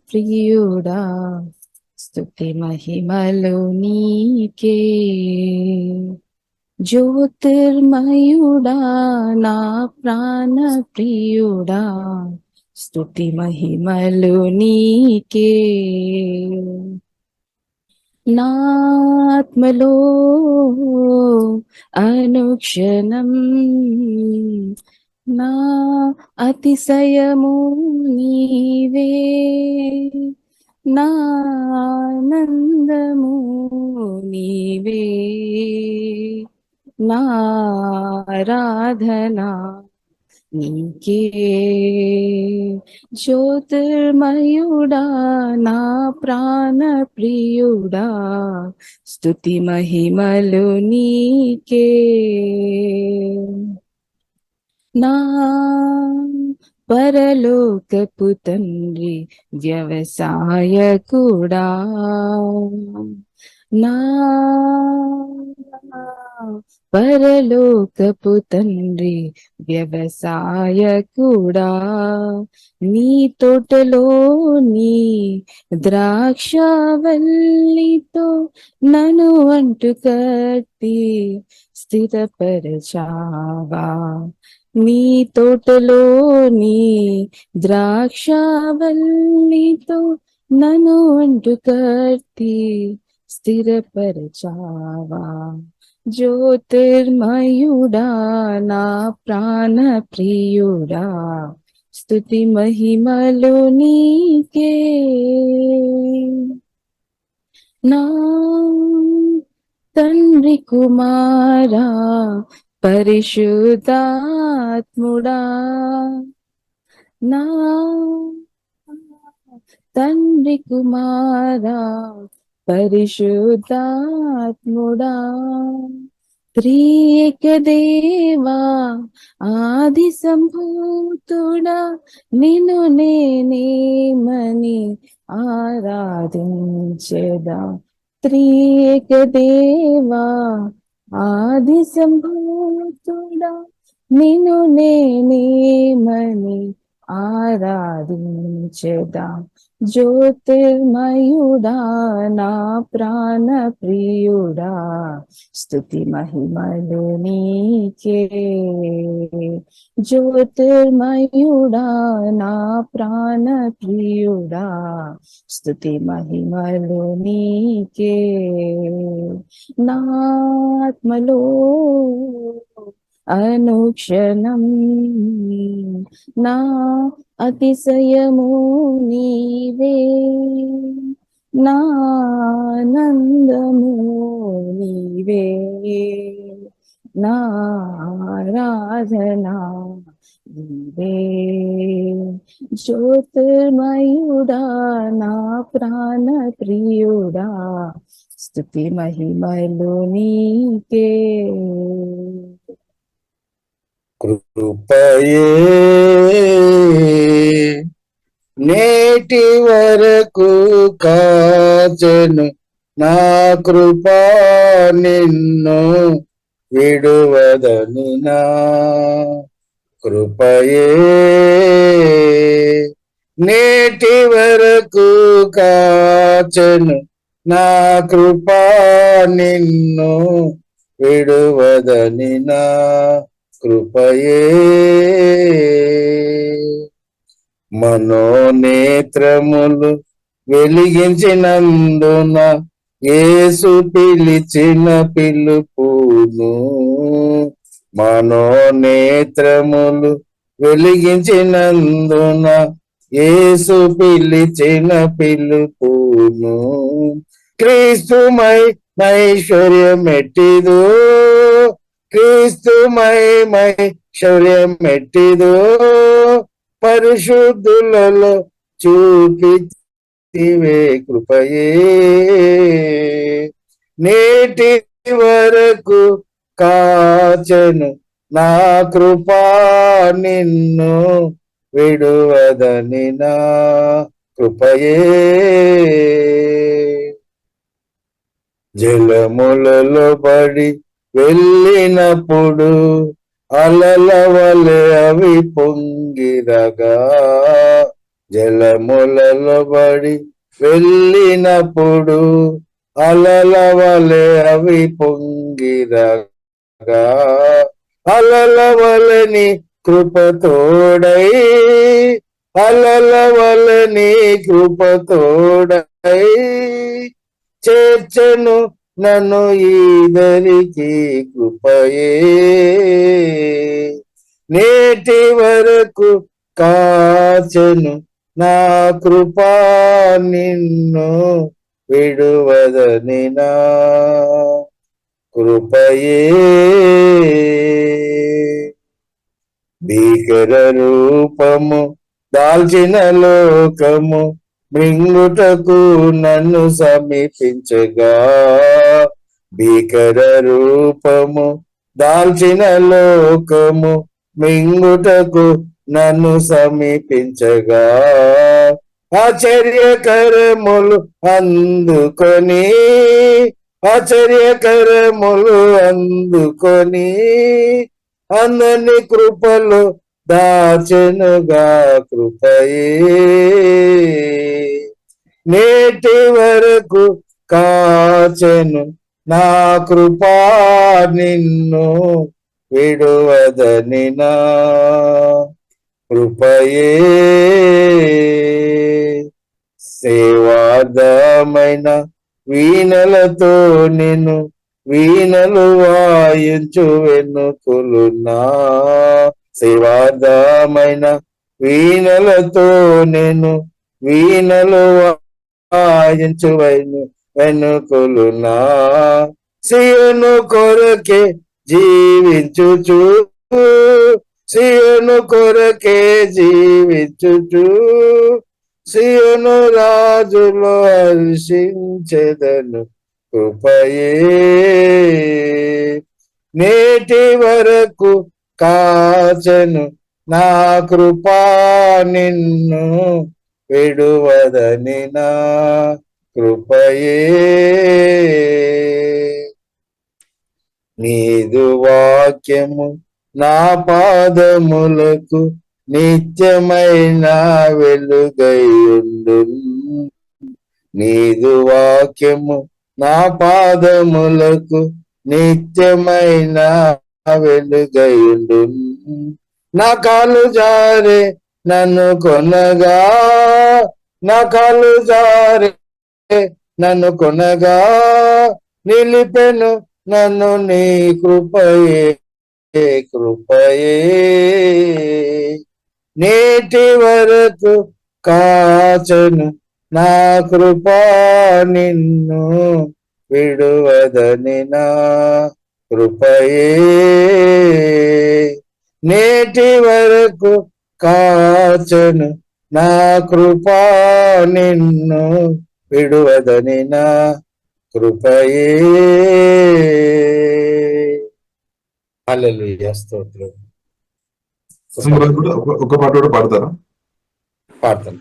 ప్రియుడా స్తుతి మహిమలు నీకే. జ్యోతిర్మయుడా నా ప్రాణ ప్రియుడా స్తుతి మహిమలు నీకే. నా ఆత్మలో అనుక్షణం నా అతిశయము నీవే, నా ఆనందము నీవే, నా ఆరాధనా నీకే. జ్యోతిర్మయుడా నా ప్రాణ ప్రియుడా స్తుతి మహిమలు నీకే. నా పరలోకపు తండ్రి వ్యవసాయకుడా, నా పరలోకపు తండ్రి వ్యవసాయకుడా, నీ తోటలోని ద్రాక్షవల్లితో నన్ను అంటు కట్టి స్థిరపరచావా. నీ తోటలోని ద్రాక్షవల్లితో నన్ను అంటు కట్టి స్థిరపరచావా. జ్యోతిర్మయుడా నా ప్రాణ ప్రియుడా స్తుతి మహిమలు నీకే. నా తండ్రి కుమారా పరిశుద్ధాత్ముడా, నా తండ్రి కుమారా పరిశుద్ధాత్ముడా, త్రియేక దేవా ఆది సంభూతుడా నిన్ను నేనేమని ఆరాధించెదా. త్రియేక దేవా ఆది సంభూతుడా నిన్ను నేనేమని ఆరాధించెదా. జ్యోతిర్మయుడా నా ప్రాణ ప్రియుడా స్తుతి మహిమలు నీకే. జ్యోతిర్మయుడా నా ప్రాణ ప్రియుడా స్తుతి మహిమలు నీకే. నా ఆత్మలో అనుక్షణం నా అతిశయము నీవే, నా ఆనందము నీవే, నా ఆరాధనా నీవే. జ్యోతిర్మయుడా నా ప్రాణ ప్రియుడా స్తుతి మహిమలు నీకే. కృపయే నేటి వరకు కాచెను, నా కృపా నిన్ను విడువదని. నా కృపయే నేటి వరకు కాచెను, నా కృపా నిన్ను విడువదని. నా కృపయే మనోనేత్రములు వెలిగించినందున యేసు పిలిచిన పిలుపును. మనోనేత్రములు వెలిగించినందున యేసు పిలిచిన పిలుపును. క్రీస్తుమై ఐశ్వర్యమెట్టిదో, క్రీస్తుమహిమైశ్వర్యమెట్టిదో పరిశుద్ధులలో చూపితివే. కృపయే నేటి వరకు కాచెను, నా కృపా నిన్ను విడువదని. నా కృపయే జలములలో పడి వెళ్ళినప్పుడు అలల వలె అవి పొంగిరగా, జలములలో బడి వెళ్ళినప్పుడు అలల వలె అవి పొంగిరగా అలల వలె నీ కృపతోడై అలల వలె నీ కృపతోడై చేర్చెను నన్ను ఈదరికి కృపయే నేటి వరకు కాచెను నా కృపా నిన్ను విడువదని నా కృపయే భీకర రూపము దాల్చిన లోకము మృంగుటకు నన్ను సమీపించగా భీకర రూపము దాల్చిన లోకము మింగుటకు నన్ను సమీపించగా ఆశ్చర్యకరములు అందుకొని ఆశ్చర్యకరములు అందుకొని అందరి కృపలు దాచెనుగా కృపయే నేటి వరకు కాచెను నా కృపా నిన్ను విడువదని నా కృపయే సేవాదమైన వీణలతో నిన్ను వీణలు వాయించు వెన్నుకులున్నా సేవాదమైన వీణలతో నేను వీణలు వాయించు వెన్నుకులున్నా సియోను కొరకే జీవించుచు సియోను కొరకే జీవించుచు సియోను రాజులో హర్షించెదను కృపయే నేటి వరకు కాచెను నా కృపా నిన్ను విడువదని నా కృపయే నీదు వాక్యము నా పాదములకు నిత్యమైన వెలుగైయుండు నీదు వాక్యము నా పాదములకు నిత్యమైన వెలుగైయుండు నా కాలు జారే నన్ను కొనగా నా కాలు జారే నన్ను కొనగా నిలిపెను నన్ను నీ కృపయే కృపయే నేటి వరకు కాచెను నా కృపా నిన్ను విడువదని నా కృపయే నేటి వరకు కాచెను నా కృపా నిన్ను విడువదని నా కృపయే హల్లెలూయా స్తోత్రం. ఒక పాట కూడా పాడతారా? పాడతాను.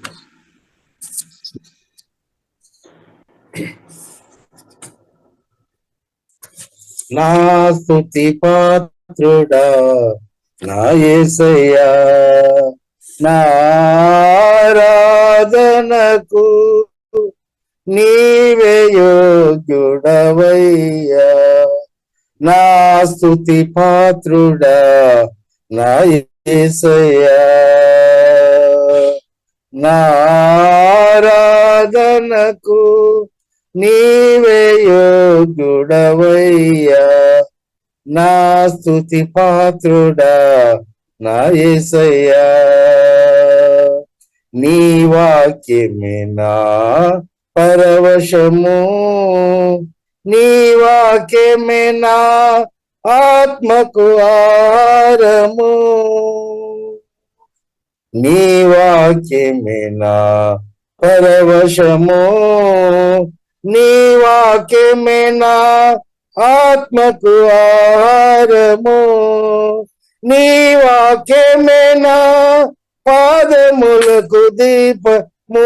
నా స్తుతి పాత్రుడా నా యేసయ్యా నా ఆరాధనకు నీవే యోగ్యుడవయ్యా నా స్తుతి పాత్రుడా నా యేసయ్యా నా ఆరాధనకు నీవే యోగ్యుడవయ్యా నా స్తుతి పాత్రుడా నా యేసయ్యా నీ వాక్యమే నా పరవశము నీ వాక్యమే నా ఆత్మకు ఆహారము నీ వాక్యమే నా పరవశము నీ వాక్యమే నా ఆత్మకు ఆహారము నీ వాక్యమే నా పాదములకు దీపము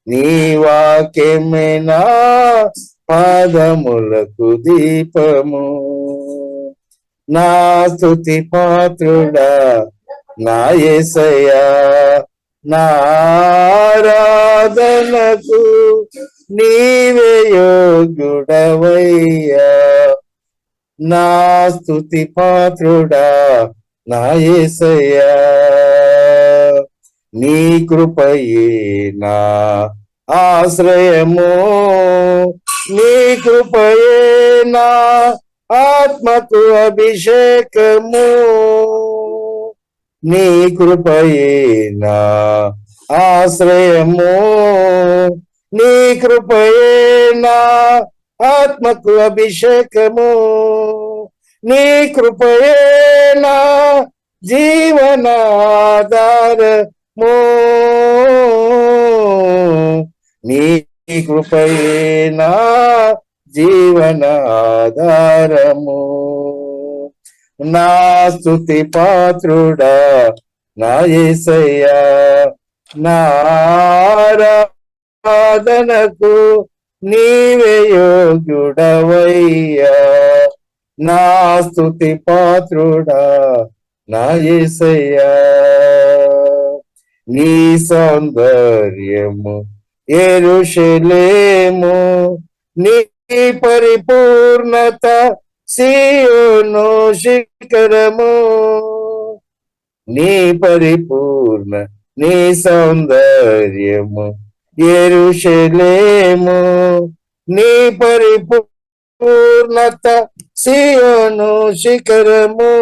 నీ వాక్యమే నా పాదములకు దీపము నా స్తుతి పాత్రుడా నా యేసయ్యా, నా ఆరాధనకు నీవే యోగ్యుడవయ్యా. నా స్తుతి పాత్రుడా నా యేసయ్యా, నీ కృపయే నా ఆశ్రయము, నీ కృపయే నా ఆత్మకు అభిషేకము, నీ కృపయే నా ఆశ్రయము, నీ కృపయే నా ఆత్మకు అభిషేకము, నీ కృపయే నా జీవనాధారము, నీ కృపయే నా జీవనాధారము. నా స్తుతి పాత్రుడా నా యేసయ్యా, నా ఆరాధనకు నీవే యోగ్యుడవయ్యా. నా స్తుతి పాత్రుడా నా యేసయ్యా, నీ సౌందర్యము యెరూషలేము, నీ పరిపూర్ణత సీయోను శిఖరము, నీ పరిపూర్ణ నీ సౌందర్యము యెరూషలేము, నీ పరిపూర్ణత సీయోను శిఖరము,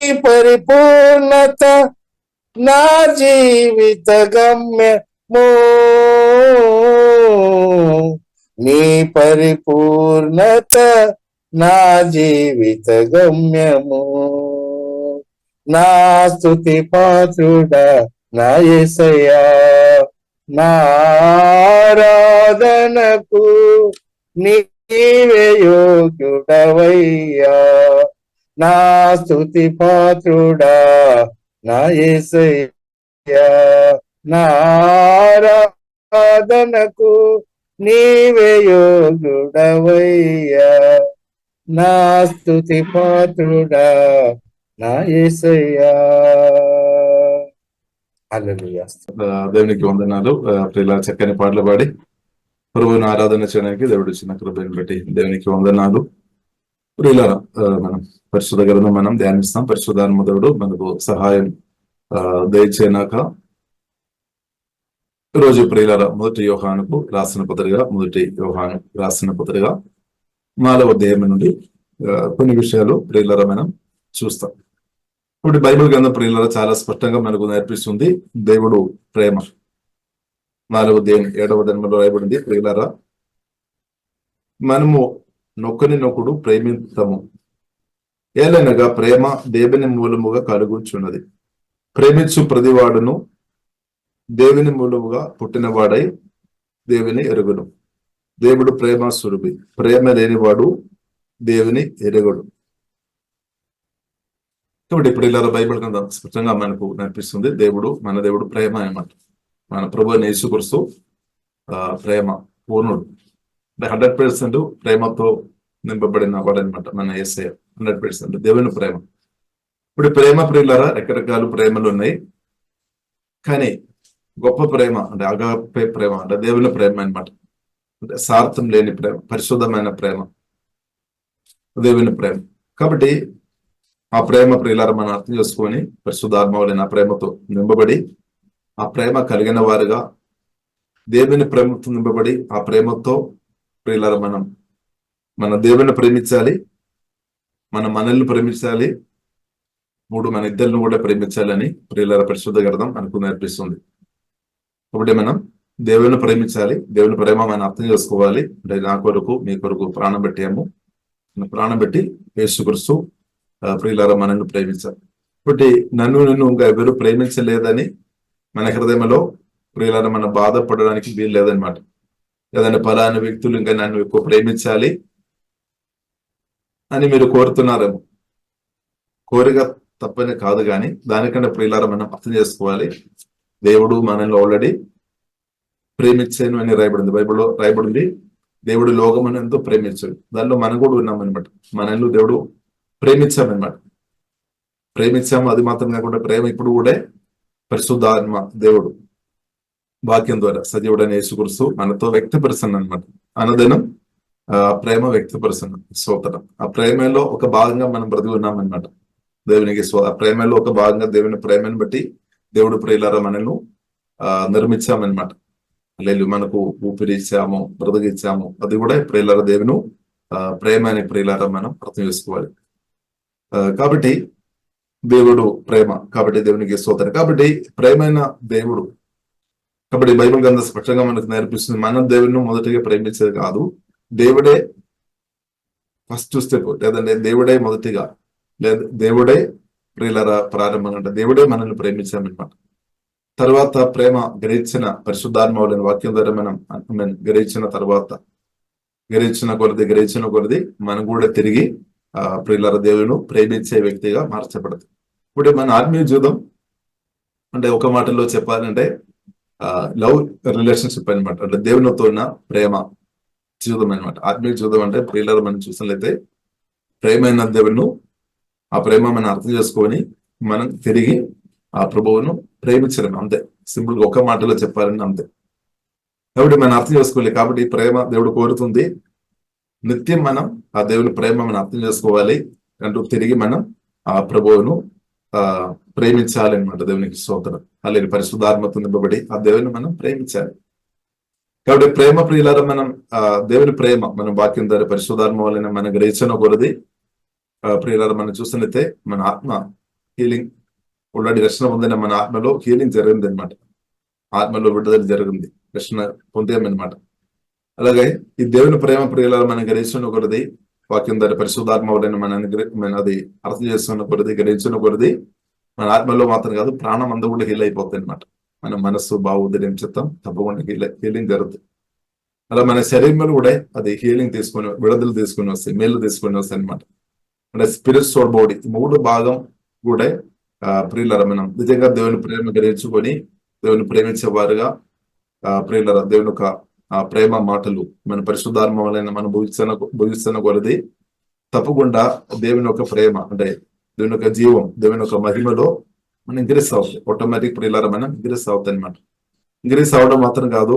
నీ పరిపూర్ణత నా జీవిత గమ్యము, నీ పరిపూర్ణత నా జీవిత గమ్యము. నా స్తుతి పాత్రుడా నా యేసయ్యా, నా ఆరాధనకు నీవే యోగ్యుడవయ్యా. నా స్తుతి పాత్రుడా నా యేసయ్యా, నా ఆరాధనకు నీవే యోగ్యుడవయ్యా. నా స్తుతి పాత్రుడా నా యేసయ్యా. హల్లెలూయా. దేవునికి వందనాలు. ఇలా చక్కని పాటలు పాడి ప్రభువుని ఆరాధన చేయడానికి దేవుడు ఇచ్చిన కృపను బట్టి దేవునికి వందనాలు. ప్రియులారా, మనం పరిశుద్ధ గ్రంథం మనం ధ్యానిస్తాం. పరిశుద్ధాత్మ దేవుడు మనకు సహాయం దయచేయనాక రోజు ప్రియులారా మొదటి యోహానుకు రాసిన పత్రిక 4వ అధ్యాయం నుండి కొన్ని విషయాలు ప్రియులారా మనం చూస్తాం. ఇప్పుడు బైబిల్ గ్రంథం ప్రియులారా చాలా స్పష్టంగా మనకు నేర్పిస్తుంది దేవుడు ప్రేమ. 4వ అధ్యాయం 7వ వచనంలో రాయబడింది, ప్రియులారా మనము నొక్కడు ప్రేమించము, ఏలనగా ప్రేమ దేవుని మూలముగా కలుగుచున్నది. ప్రేమించు ప్రతివాడును దేవుని మూలముగా పుట్టినవాడై దేవుని ఎరుగును. దేవుడు ప్రేమ స్వరూపి, ప్రేమ లేనివాడు దేవుని ఎరుగడు. కాబట్టి ఇప్పుడు ఇలా బైబిల్ గ్రంథం స్పష్టంగా మనకు నేర్పిస్తుంది మన దేవుడు ప్రేమ అన్నమాట. మన ప్రభువైన యేసుక్రీస్తు ప్రేమ పూర్ణుడు, 100% ప్రేమతో నింపబడిన వాడు అనమాట మన యేసయ్య. 100% దేవుని ప్రేమ. ఇప్పుడు ప్రేమ ప్రియులారా రకరకాల ప్రేమలు ఉన్నాయి, కానీ గొప్ప ప్రేమ అంటే అగాపే ప్రేమ అంటే దేవుని ప్రేమ అనమాట. అంటే స్వార్థం లేని ప్రేమ, పరిశుద్ధమైన ప్రేమ, దేవుని ప్రేమ. కాబట్టి ఆ ప్రేమ ప్రియులారా మనం అర్థం చేసుకొని పరిశుద్ధాత్మ వలన ప్రేమతో నింపబడి ఆ ప్రేమ కలిగిన వారుగా దేవుని ప్రేమతో నింపబడి ఆ ప్రేమతో ప్రియులారా మనం మన దేవుని ప్రేమించాలి, మనల్ని ప్రేమించాలి, మన ఇద్దరిని కూడా ప్రేమించాలని ప్రియులారా పరిశుద్ధ గ్రంథం మనకు నేర్పిస్తుంది. కాబట్టి మనం దేవుని ప్రేమించాలి, దేవుని ప్రేమ మనం అర్థం చేసుకోవాలి. అంటే నా కొరకు మీ కొరకు ప్రాణం పెట్టాము, ప్రాణం పెట్టి యేసుక్రీస్తు ప్రియులారా మనల్ని ప్రేమించాలి. కాబట్టి నిన్ను ఇంకా ఎవరు ప్రేమించలేదని మన హృదయంలో ప్రియులారా మనం బాధపడడానికి వీలు లేదనమాట. లేదంటే ఫలానా వ్యక్తులు ఇంకా నన్ను ఎక్కువ ప్రేమించాలి అని మీరు కోరుతున్నారేమో. కోరిక తప్పని కాదు, కానీ దానికన్నా ప్రియులారా మనం అర్థం చేసుకోవాలి, దేవుడు మనల్ని ఆల్రెడీ ప్రేమించాను అని రాయబడింది. బైబిల్లో రాయబడింది, దేవుడు లోకమును ఎంతో ప్రేమించాడు, దానిలో మనం కూడా ఉన్నామన్నమాట. మనల్ని దేవుడు ప్రేమించామన్నమాట. ప్రేమించాము. అది మాత్రం కాకుండా ప్రేమ ఇప్పుడు కూడా పరిశుద్ధాత్మ దేవుడు వాక్యం ద్వారా సజీవుడైన యేసుక్రీస్తు మనతో వ్యక్తపరుస్తుంది అనమాట. అనుదినం ప్రేమ వ్యక్తపరుస్తుంది. స్తోత్రం. ఆ ప్రేమలో ఒక భాగంగా మనం బ్రతికి ఉన్నాం అనమాట. దేవునికి ఆ ప్రేమలో ఒక భాగంగా దేవుని ప్రేమను బట్టి దేవుడు ప్రియులారా మనల్ని నిర్మించామన్నమాట. లేదు మనకు ఊపిరి ఇచ్చాము, బ్రతికిచ్చాము. అది కూడా ప్రియులారా దేవుని ప్రేమ అని ప్రియులారా మనం అర్థం చేసుకోవాలి. కాబట్టి దేవుడు ప్రేమ, కాబట్టి దేవునికి స్తోత్రం. కాబట్టి ప్రేమైన దేవుడు, కాబట్టి బైబిల్ గ్రంథం స్పష్టంగా మనకు నేర్పిస్తుంది, మనం దేవుడిని మొదటిగా ప్రేమించేది కాదు, దేవుడే ఫస్ట్ స్టెప్, లేదంటే దేవుడే మొదటిగా, లేదా దేవుడే ప్రియులారా ప్రారంభంగా, అంటే దేవుడే మనల్ని ప్రేమించామన్నమాట. తర్వాత ప్రేమ గ్రహించిన పరిశుద్ధాత్మ వాక్యం ద్వారా మనం గ్రహించిన తర్వాత గ్రహించిన కొలది మనం కూడా తిరిగి ప్రియులారా దేవుని ప్రేమించే వ్యక్తిగా మార్చబడదు. ఇప్పుడు మన ఆత్మీయ జీవితం అంటే ఒక మాటలో చెప్పాలంటే లవ్ రిలేషన్షిప్ అనమాట. అంటే దేవునితో ఉన్న ప్రేమ జీవితం అనమాట. ఆత్మీయ జీవితం అంటే ప్రియులారా మనం చూసినట్లయితే ప్రేమైన దేవుని, ఆ ప్రేమ మనం అర్థం చేసుకొని మనం తిరిగి ఆ ప్రభువును ప్రేమించడం, అంతే. సింపుల్ గా ఒక మాటలో చెప్పాలని అంతే. కాబట్టి మనం అర్థం చేసుకోవాలి. కాబట్టి ప్రేమ దేవుడు కోరుతుంది, నిత్యం మనం ఆ దేవుని ప్రేమ మనం అర్థం చేసుకోవాలి అంటూ తిరిగి మనం ఆ ప్రభువును ప్రేమించాలి అనమాట. దేవునికి స్తోత్రం. అలాగే పరిశుద్ధాత్మతో నింపబడి ఆ దేవుని మనం ప్రేమించాలి. కాబట్టి ప్రేమ ప్రియులారా మనం దేవుని ప్రేమ మనం వాక్యం ద్వారా పరిశుద్ధాత్మ వలన మన గ్రహించిన కొలది ప్రియులారా మనం చూసినట్లయితే మన ఆత్మ హీలింగ్ ఆల్రెడీ రక్షణ పొందిన మన ఆత్మలో హీలింగ్ జరిగింది అనమాట. ఆత్మలో విడుదల జరిగింది, రక్షణ పొందామన్నమాట. అలాగే ఈ దేవుని ప్రేమ ప్రియులారా మనం గ్రహించిన కొలది వాక్యం ద్వారా పరిశుద్ధాత్మ వలన మన అది అర్థం చేస్తున్న కొలది గ్రహించిన కొలది మన ఆత్మలో మాత్రం కాదు, ప్రాణం అంతా కూడా హీల్ అయిపోతుంది అనమాట. మన మనస్సు, భావోదయం, చిత్తం తప్పకుండా హీలింగ్ జరుగుతుంది. అలా మన శరీరంలో కూడా అది హీలింగ్ తీసుకొని విడుదల తీసుకొని వస్తాయి, మేలు తీసుకొని వస్తాయి అనమాట. అంటే స్పిరిట్, సోల్, బాడీ మూడు భాగం కూడా ప్రియులారా మనం నిజంగా దేవుని ప్రేమ గ్రహించుకొని దేవుని ప్రేమించే వారుగా ప్రియులారా దేవుని యొక్క ప్రేమ మాటలు మన పరిశుద్ధాత్మ వలన మనం భూగిస్తున్న కొలది తప్పకుండా దేవుని యొక్క ప్రేమ అంటే దేవుని యొక్క జీవం, దేవుని యొక్క మహిమలో మనం ఇంక్రీస్ అవుతుంది. ఆటోమేటిక్ ప్రియులారా మనం ఇంక్రీస్ అవుతాయి అనమాట. ఇంక్రీస్ అవడం మాత్రం కాదు,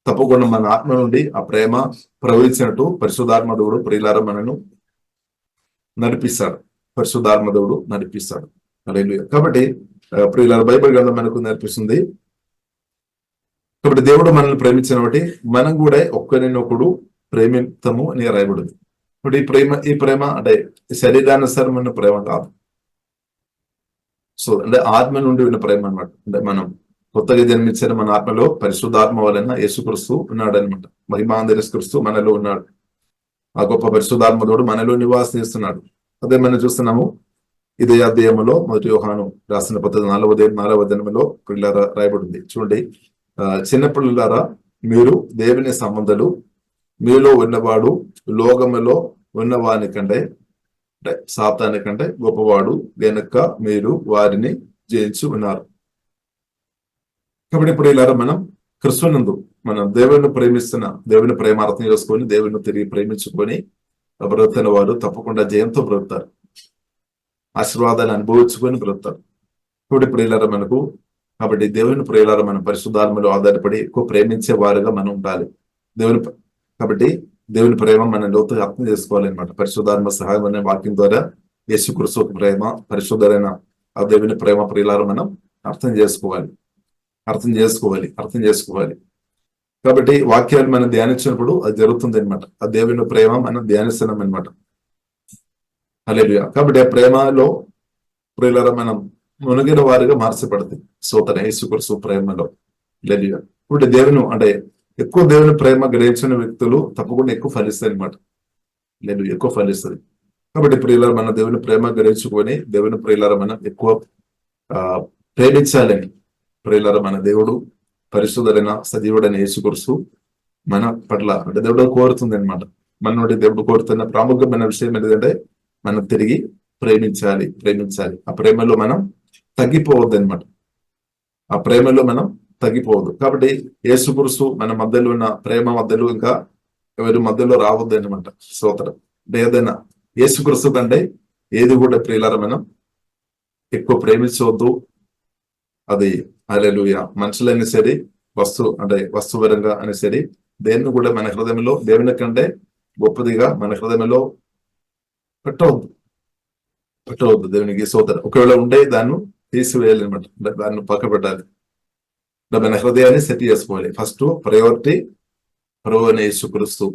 తప్పకుండా మన ఆత్మ నుండి ఆ ప్రేమ ప్రవహించినట్టు పరిశుద్ధాత్మ దేవుడు ప్రియులారా మనను నడిపిస్తాడు. పరిశుద్ధాత్మ దేవుడు నడిపిస్తాడు. కాబట్టి ప్రియులారా బైబిల్ గ్రంథం మనకు నేర్పిస్తుంది. కాబట్టి దేవుడు మనల్ని ప్రేమించిన బట్టి మనం కూడా ఒక్కరినొకడు ప్రేమితము అని రాయబడింది. ఇప్పుడు ఈ ప్రేమ అంటే శరీరానుసారమైన ప్రేమ కాదు. సో అంటే ఆత్మ నుండి ఉన్న ప్రేమ అనమాట. అంటే మనం కొత్తగా జన్మించిన మన ఆత్మలో పరిశుద్ధాత్మ వలన యేసుక్రీస్తు ఉన్నాడు అనమాట. మహిమాంధేశ్వరిస్తూ మనలో ఉన్నాడు. ఆ గొప్ప పరిశుద్ధాత్మ దేవుడు మనలో నివాసం చేస్తున్నాడు. అదే మనం చూస్తున్నాము ఇదే అధ్యాయంలో మొదటి యోహాను రాసిన పద్ధతి 4వ అధ్యాయంలో పిల్లల రాయబడింది. చూడండి, చిన్నపిల్లలారా మీరు దేవుని సంబంధాలు, మీలో ఉన్నవాడు లోకములో ఉన్నవాని కంటే అంటే సాతాని కంటే గొప్పవాడు గనుక మీరు వారిని జయించి ఉన్నారు. కాబట్టి ఇప్పుడు ఇలా మనం క్రిస్తునందు మనం దేవుని ప్రేమిస్తున్న దేవుని ప్రేమ అర్థం చేసుకొని దేవుని తిరిగి ప్రేమించుకొని బ్రతుకుతున్న వారు తప్పకుండా జయంతో బ్రతుకుతారు, ఆశీర్వాదాలు అనుభవించుకొని బ్రతుకుతారు. ఇప్పుడు ఇలా మనకు కాబట్టి దేవుని ప్రియులారా మనం పరిశుద్ధాత్మలో ఆధారపడి ఎక్కువ ప్రేమించే వారుగా మనం ఉండాలి. కాబట్టి దేవుని ప్రేమ మనం లోతుగా అర్థం చేసుకోవాలి అనమాట. పరిశుద్ధాత్మ సహాయం అనే వాక్యం ద్వారా యేసుక్రీస్తు ప్రేమ, పరిశుద్ధమైన ఆ దేవుని ప్రేమ ప్రియులారా మనం అర్థం చేసుకోవాలి. కాబట్టి వాక్యాలు మనం ధ్యానించినప్పుడు అది జరుగుతుంది అనమాట. ఆ దేవుని ప్రేమ మనం ధ్యానిస్తున్నాం అనమాట. హల్లెలూయా. కాబట్టి ఆ ప్రేమలో ప్రియులారా మనం మునిగిన వారిగా మార్చబడుతుంది. సోతన యేసుక్రీస్తు ప్రేమలో. హల్లెలూయా. ఇప్పుడు దేవుని అంటే ఎక్కువ దేవుని ప్రేమ గ్రహించిన వ్యక్తులు తప్పకుండా ఎక్కువ ఫలిస్తాయి అనమాట. లేదు ఎక్కువ ఫలిస్తుంది. కాబట్టి ప్రియులారా మన దేవుని ప్రేమ గ్రహించుకొని దేవుని ప్రియులారా మనం ఎక్కువ ప్రేమించాలని ప్రియులారా మన దేవుడు పరిశుద్ధుడైన సజీవుడైన యేసుక్రీస్తు మన పట్ల అంటే దేవుడు కోరుతుంది అనమాట. మన నుండి దేవుడు కోరుతున్న ప్రాముఖ్యమైన విషయం ఏంటంటే మనం తిరిగి ప్రేమించాలి. ఆ ప్రేమలో మనం తగ్గిపోవద్దు అనమాట. ఆ ప్రేమలో మనం తగ్గిపోవద్దు. కాబట్టి యేసుక్రీస్తు మన మధ్యలో ఉన్న ప్రేమ మధ్యలో ఇంకా ఎవరి మధ్యలో రావద్దు అనమాట. స్తోత్రం. అంటే ఏదైనా యేసుక్రీస్తు కంటే ఏది కూడా ప్రియులారా మనం ఎక్కువ ప్రేమించవద్దు. అది హల్లెలూయా మనుషులైనా సరే వస్తుపరంగా అయినా సరే దేన్ని కూడా మన హృదయంలో దేవుని కంటే గొప్పదిగా మన హృదయంలో పెట్టవద్దు. దేవునికి స్తోత్రం. ఒకవేళ ఉంటే దాన్ని తీసివేయాలన్నమాట, దాన్ని పక్క పెట్టాలి. మన హృదయాన్ని సెట్ చేసుకోవాలి. ఫస్ట్ ప్రయారిటీ ప్రభువైన యేసుక్రీస్తు.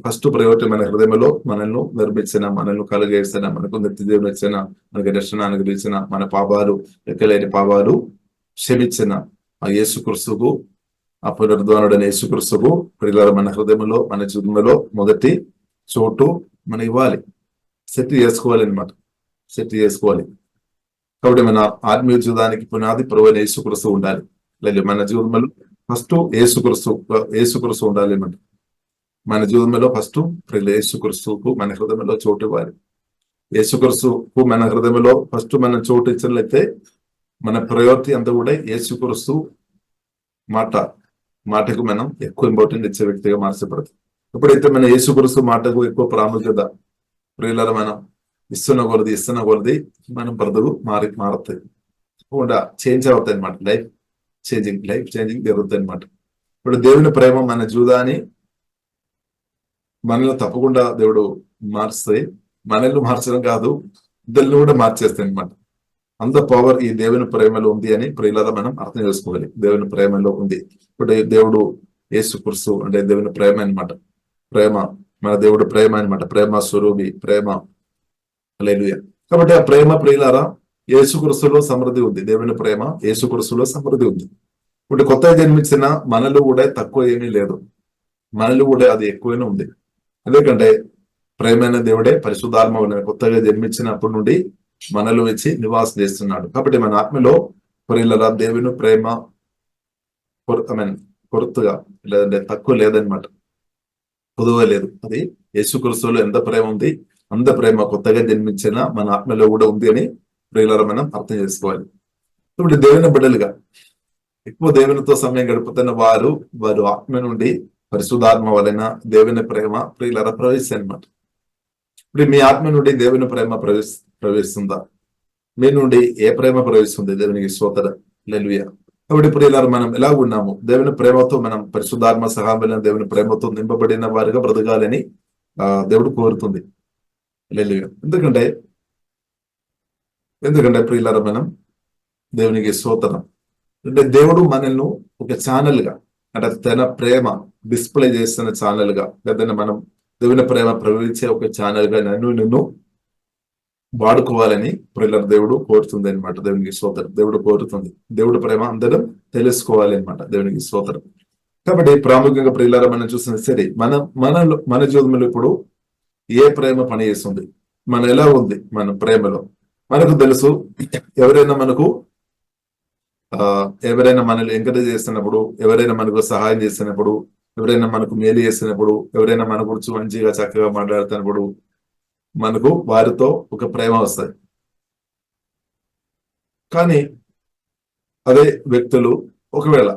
ఫస్ట్ ప్రయారిటీ మన హృదయంలో మనల్ని నిర్మించిన, మనల్ని కలుగేసిన, మనకు నిత్యజీవం ఇచ్చిన, మనకి రక్షణ అనుగ్రహించిన, మన పాపాలు లెక్కలేని పాపాలు క్షమించిన ఆ యేసుక్రీస్తుకు, ఆ పునరుద్ధానుడైన యేసుక్రీస్తుకు ప్రియులారా మన హృదయంలో మన జీవితంలో మొదటి చోటు మనం ఇవ్వాలి. సెట్ చేసుకోవాలి అనమాట, సెట్ చేసుకోవాలి. కాబట్టి మన ఆత్మీయ జీవితానికి పునాది ప్రభువైన యేసుక్రీస్తు ఉండాలి. లేదు మన జీవితంలో ఫస్ట్ యేసుక్రీస్తు ఉండాలి అన్నమాట. మన జీవితంలో ఫస్ట్ యేసుక్రీస్తుకు మన హృదయంలో చోటు ఇవ్వాలి. యేసుక్రీస్తుకు మన హృదయంలో ఫస్ట్ మనం చోటు ఇచ్చినట్లయితే మన ప్రయారిటీ అంతా కూడా యేసుక్రీస్తు మాటకు మనం ఎక్కువ ఇంపార్టెంట్ ఇచ్చే వ్యక్తిగా మార్చబడుతుంది. ఎప్పుడైతే మన యేసుక్రీస్తు మాటకు ఎక్కువ ప్రాముఖ్యత ప్రియులారా మనం ఇస్తున్న కొలది మనం బ్రతుకు మారుతుంది, తప్పకుండా చేంజ్ అవుతాయి అనమాట. లైఫ్ చేంజింగ్ జరుగుతుంది అనమాట. ఇప్పుడు దేవుని ప్రేమ మన జీవితాన్ని మనల్ని తప్పకుండా దేవుడు మారుస్తాయి. మనల్ని మార్చడం కాదు, ఇద్దరిని కూడా మార్చేస్తాయి అనమాట. అంత పవర్ ఈ దేవుని ప్రేమలో ఉంది అని ప్రియులారా మనం అర్థం చేసుకోవాలి. దేవుని ప్రేమలో ఉంది. ఇప్పుడు దేవుడు యేసుక్రీస్తు అంటే దేవుని ప్రేమ అనమాట. ప్రేమ మన దేవుడు ప్రేమ అనమాట. ప్రేమ స్వరూపి, ప్రేమ. హల్లెలూయా. కాబట్టి ఆ ప్రేమ ప్రియులారా యేసుక్రీస్తులో సమృద్ధి ఉంది. దేవుని ప్రేమ యేసుక్రీస్తులో సమృద్ధి ఉంది. ఇప్పుడు కొత్తగా జన్మించిన మనలో కూడా తక్కువ ఏమీ లేదు, మనలో కూడా అది ఎక్కువనే ఉంది. ఎందుకంటే ప్రేమైన దేవుడే పరిశుద్ధాత్మ కొత్తగా జన్మించినప్పటి నుండి మనలో వచ్చి నివాసం చేస్తున్నాడు. కాబట్టి మన ఆత్మలో ప్రియులారా దేవుని ప్రేమ కొరతగా లేదంటే తక్కువ లేదనమాట, పొదువుగా లేదు. అది యేసుక్రీస్తులో ఎంత ప్రేమ ఉంది, అంత ప్రేమ కొత్తగా జన్మించిన మన ఆత్మలో కూడా ఉంది అని ప్రియులారా మనం అర్థం చేసుకోవాలి. ఇప్పుడు దేవుని బిడ్డలుగా ఎక్కువ దేవునితో సమయం గడుపుతున్న వారు ఆత్మ నుండి పరిశుద్ధాత్మ వలన దేవుని ప్రేమ ప్రియులారా ప్రవేశిస్తాయి అనమాట. ఇప్పుడు మీ ఆత్మ నుండి దేవుని ప్రేమ ప్రవేశిస్తుందా? మీ నుండి ఏ ప్రేమ ప్రవేశిస్తుంది? దేవునికి స్తోత్రం. హల్లెలూయా. కాబట్టి ప్రియులారా మనం ఎలా ఉన్నాము? దేవుని ప్రేమతో మనం పరిశుద్ధాత్మ సహాయం దేవుని ప్రేమతో నింపబడిన వారిగా బ్రతకాలని దేవుడు కోరుతుంది. హల్లెలూయా. ఎందుకంటే ప్రియులారా మనం దేవునికి స్తోత్రం అంటే దేవుడు మనల్ని ఒక ఛానల్ గా అంటే తన ప్రేమ డిస్ప్లే చేస్తున్న ఛానల్ గా, లేదంటే మనం దేవుని ప్రేమ ప్రవహించే ఒక ఛానల్ గా నిన్ను వాడుకోవాలని ప్రియులారా దేవుడు కోరుతుంది అనమాట. దేవునికి స్తోత్రం. దేవుడు కోరుతుంది. దేవుడు ప్రేమ అందరం తెలుసుకోవాలి అనమాట. దేవునికి స్తోత్రం. కాబట్టి ప్రాముఖ్యంగా ప్రియులారా మనం చూసిన సరే మన జీవితంలో ఇప్పుడు ఏ ప్రేమ పని చేస్తుంది, మన ఎలా ఉంది మన ప్రేమలో మనకు తెలుసు. ఎవరైనా మనల్ని ఎంకరేజ్ చేస్తున్నప్పుడు, ఎవరైనా మనకు సహాయం చేస్తున్నప్పుడు, ఎవరైనా మనకు మేలు చేస్తున్నప్పుడు, ఎవరైనా మన గురించి మంచిగా చక్కగా మాట్లాడుతున్నప్పుడు మనకు వారితో ఒక ప్రేమ వస్తుంది. కానీ అదే వ్యక్తులు ఒకవేళ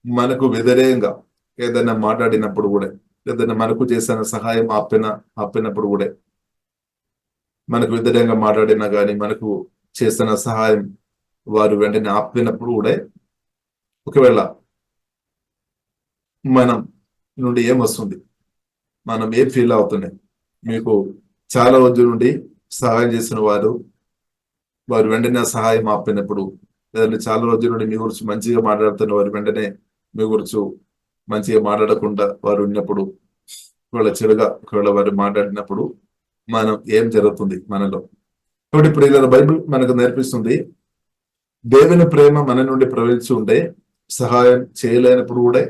మనకు వ్యతిరేకంగా ఏదైనా మాట్లాడినప్పుడు కూడా, ఏదైనా మనకు చేసిన సహాయం ఆపినప్పుడు కూడా, మనకు వ్యతిరేకంగా మాట్లాడినా కానీ మనకు చేసిన సహాయం వారు వెంటనే ఆపినప్పుడు కూడా ఒకవేళ మనం నుండి ఏం వస్తుంది, మనం ఏం ఫీల్ అవుతున్నాయి? మీకు చాలా రోజుల నుండి సహాయం చేసిన వారు వెంటనే సహాయం ఆపినప్పుడు, లేదంటే చాలా రోజుల నుండి మీ గురించి మంచిగా మాట్లాడుతున్న వారు వెంటనే మీ గురించి మంచిగా మాట్లాడకుండా వారు ఉన్నప్పుడు, ఒకవేళ వారు మాట్లాడినప్పుడు మనం ఏం జరుగుతుంది మనలో? కాబట్టి ఇప్పుడు ఇలా బైబిల్ మనకు నేర్పిస్తుంది, దేవుని ప్రేమ మన నుండి ప్రవహించి ఉంటే సహాయం చేయలేనప్పుడు కూడా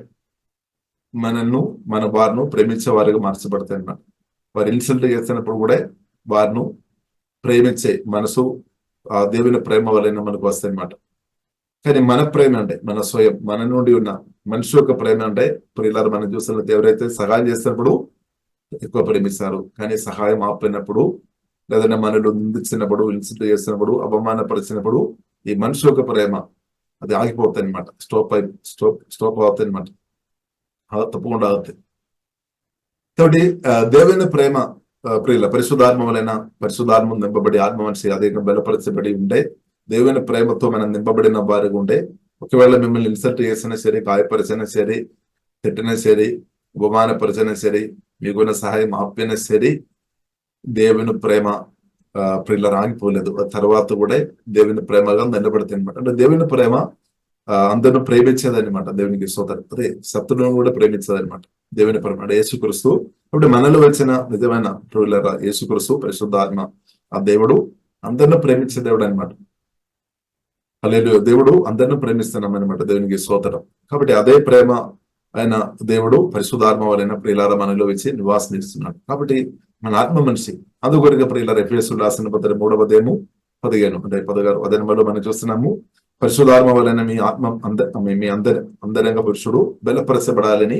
మన వారిను ప్రేమించే వారిగా మార్చబడతాయి అన్నమాట. వారు ఇన్సల్ట్ చేస్తున్నప్పుడు కూడా వారిను ప్రేమించే మనసు ఆ దేవుని ప్రేమ వలన మనకు వస్తాయి అన్నమాట. కానీ మన ప్రేమ అంటే మన స్వయం మన నుండి ఉన్న మనిషి యొక్క ప్రేమ అంటే ప్రియులారా మనం చూస్తున్నట్టు ఎవరైతే సహాయం చేస్తున్నప్పుడు ఎక్కువ ప్రేమిస్తారు, కానీ సహాయం ఆపినప్పుడు లేదంటే మనలో నిందించినప్పుడు, ఇన్సల్ట్ చేసినప్పుడు, అవమానపరిచినప్పుడు ఈ మనిషి యొక్క ప్రేమ అది ఆగిపోతాయి అనమాట. స్టాప్ అవుతాయి అనమాట. తప్పకుండా అవుతాయి. కాబట్టి దేవుని ప్రేమ ప్రియుల పరిశుద్ధాత్మ వలన, పరిశుద్ధాత్మ నింపబడి ఆత్మ మనిషి అధికంగా బలపరచబడి ఉంటే దేవుని ప్రేమతో మనం నింపబడిన వారిగా ఉంటే, ఒకవేళ మిమ్మల్ని ఇన్సల్ట్ చేసినా సరే, గాయపరిచినా సరే, తిట్టినా సరే, ఉపమానపరిచినా సరే, మీకున్న సహాయం ఆపినా సరే, దేవుని ప్రేమ ప్రిల్లర్ ఆగిపోలేదు. తర్వాత కూడా దేవుని ప్రేమగా నిలబడుతుంది అనమాట. అంటే దేవుని ప్రేమ అందరిని ప్రేమించేది అనమాట. దేవునికి స్తోత్రం. అదే శత్రువులను కూడా ప్రేమించేది అనమాట దేవుని ప్రేమ. అంటే యేసుక్రీస్తు ఇప్పుడు మనలో వచ్చిన నిజమైన ప్రిల్లర్ యేసుక్రీస్తు పరిశుద్ధాత్మ ఆ దేవుడు అందరిని ప్రేమించే దేవుడు అనమాట. హల్లెలూయా. దేవుడు అందరిని ప్రేమిస్తున్నాం అనమాట. దేవునికి స్తోత్రం. కాబట్టి అదే ప్రేమ ఆయన దేవుడు పరిశుద్ధాత్మ వలన ప్రియులార మనలో వచ్చి నివాసం చేస్తున్నాడు. కాబట్టి మన ఆత్మ మనిషి అందుకొరగా ప్రియులార ఎఫెసీయులకు రాసిన పత్రిక 3వ అధ్యాయము 15 అంటే 16 అధ్యాయంలో మనం చూస్తున్నాము. పరిశుద్ధాత్మ వలన మీ ఆత్మ మీ అందరంగా పురుషుడు బలపరచబడాలని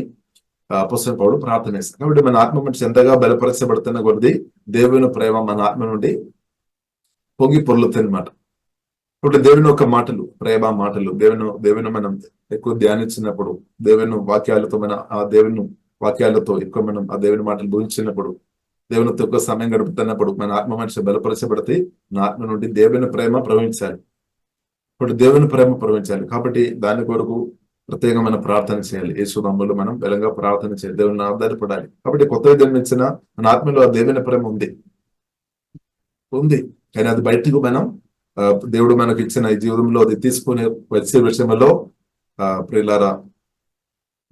అపోస్తలుడు పౌలు ప్రార్థన చేస్తారు. కాబట్టి మన ఆత్మ మనిషి ఎంతగా బలపరచబడుతున్న కొద్ది దేవుని ప్రేమ మన ఆత్మ నుండి పొంగి పొర్లుతుంది అనమాట. ఇప్పుడు దేవుని యొక్క మాటలు, ప్రేమ మాటలు, దేవుని మనం ఎక్కువ ధ్యానించినప్పుడు, దేవుని వాక్యాలతో ఆ దేవుని వాక్యాలతో ఎక్కువ మనం ఆ దేవుని మాటలు భూమించినప్పుడు, దేవునితో ఎక్కువ సమయం గడుపుతున్నప్పుడు మన ఆత్మ మనిషి బలపరచబడితే మన ఆత్మ నుండి దేవుని ప్రేమ ప్రవహించాలి. ఇప్పుడు దేవుని ప్రేమ ప్రవహించాలి. కాబట్టి దాని కొరకు ప్రత్యేకమైన ప్రార్థన చేయాలి. యేసు నామములో మనం బలంగా ప్రార్థన చేయాలి. దేవుని ఆధారపడాలి. కాబట్టి కొత్తగా జన్మించిన మన ఆత్మలో ఆ దేవుని ప్రేమ ఉంది కానీ అది బయటకు మనం దేవుడు మనకు ఇచ్చిన ఈ జీవితంలో అది తీసుకునే వచ్చే విషయంలో ప్రియులారా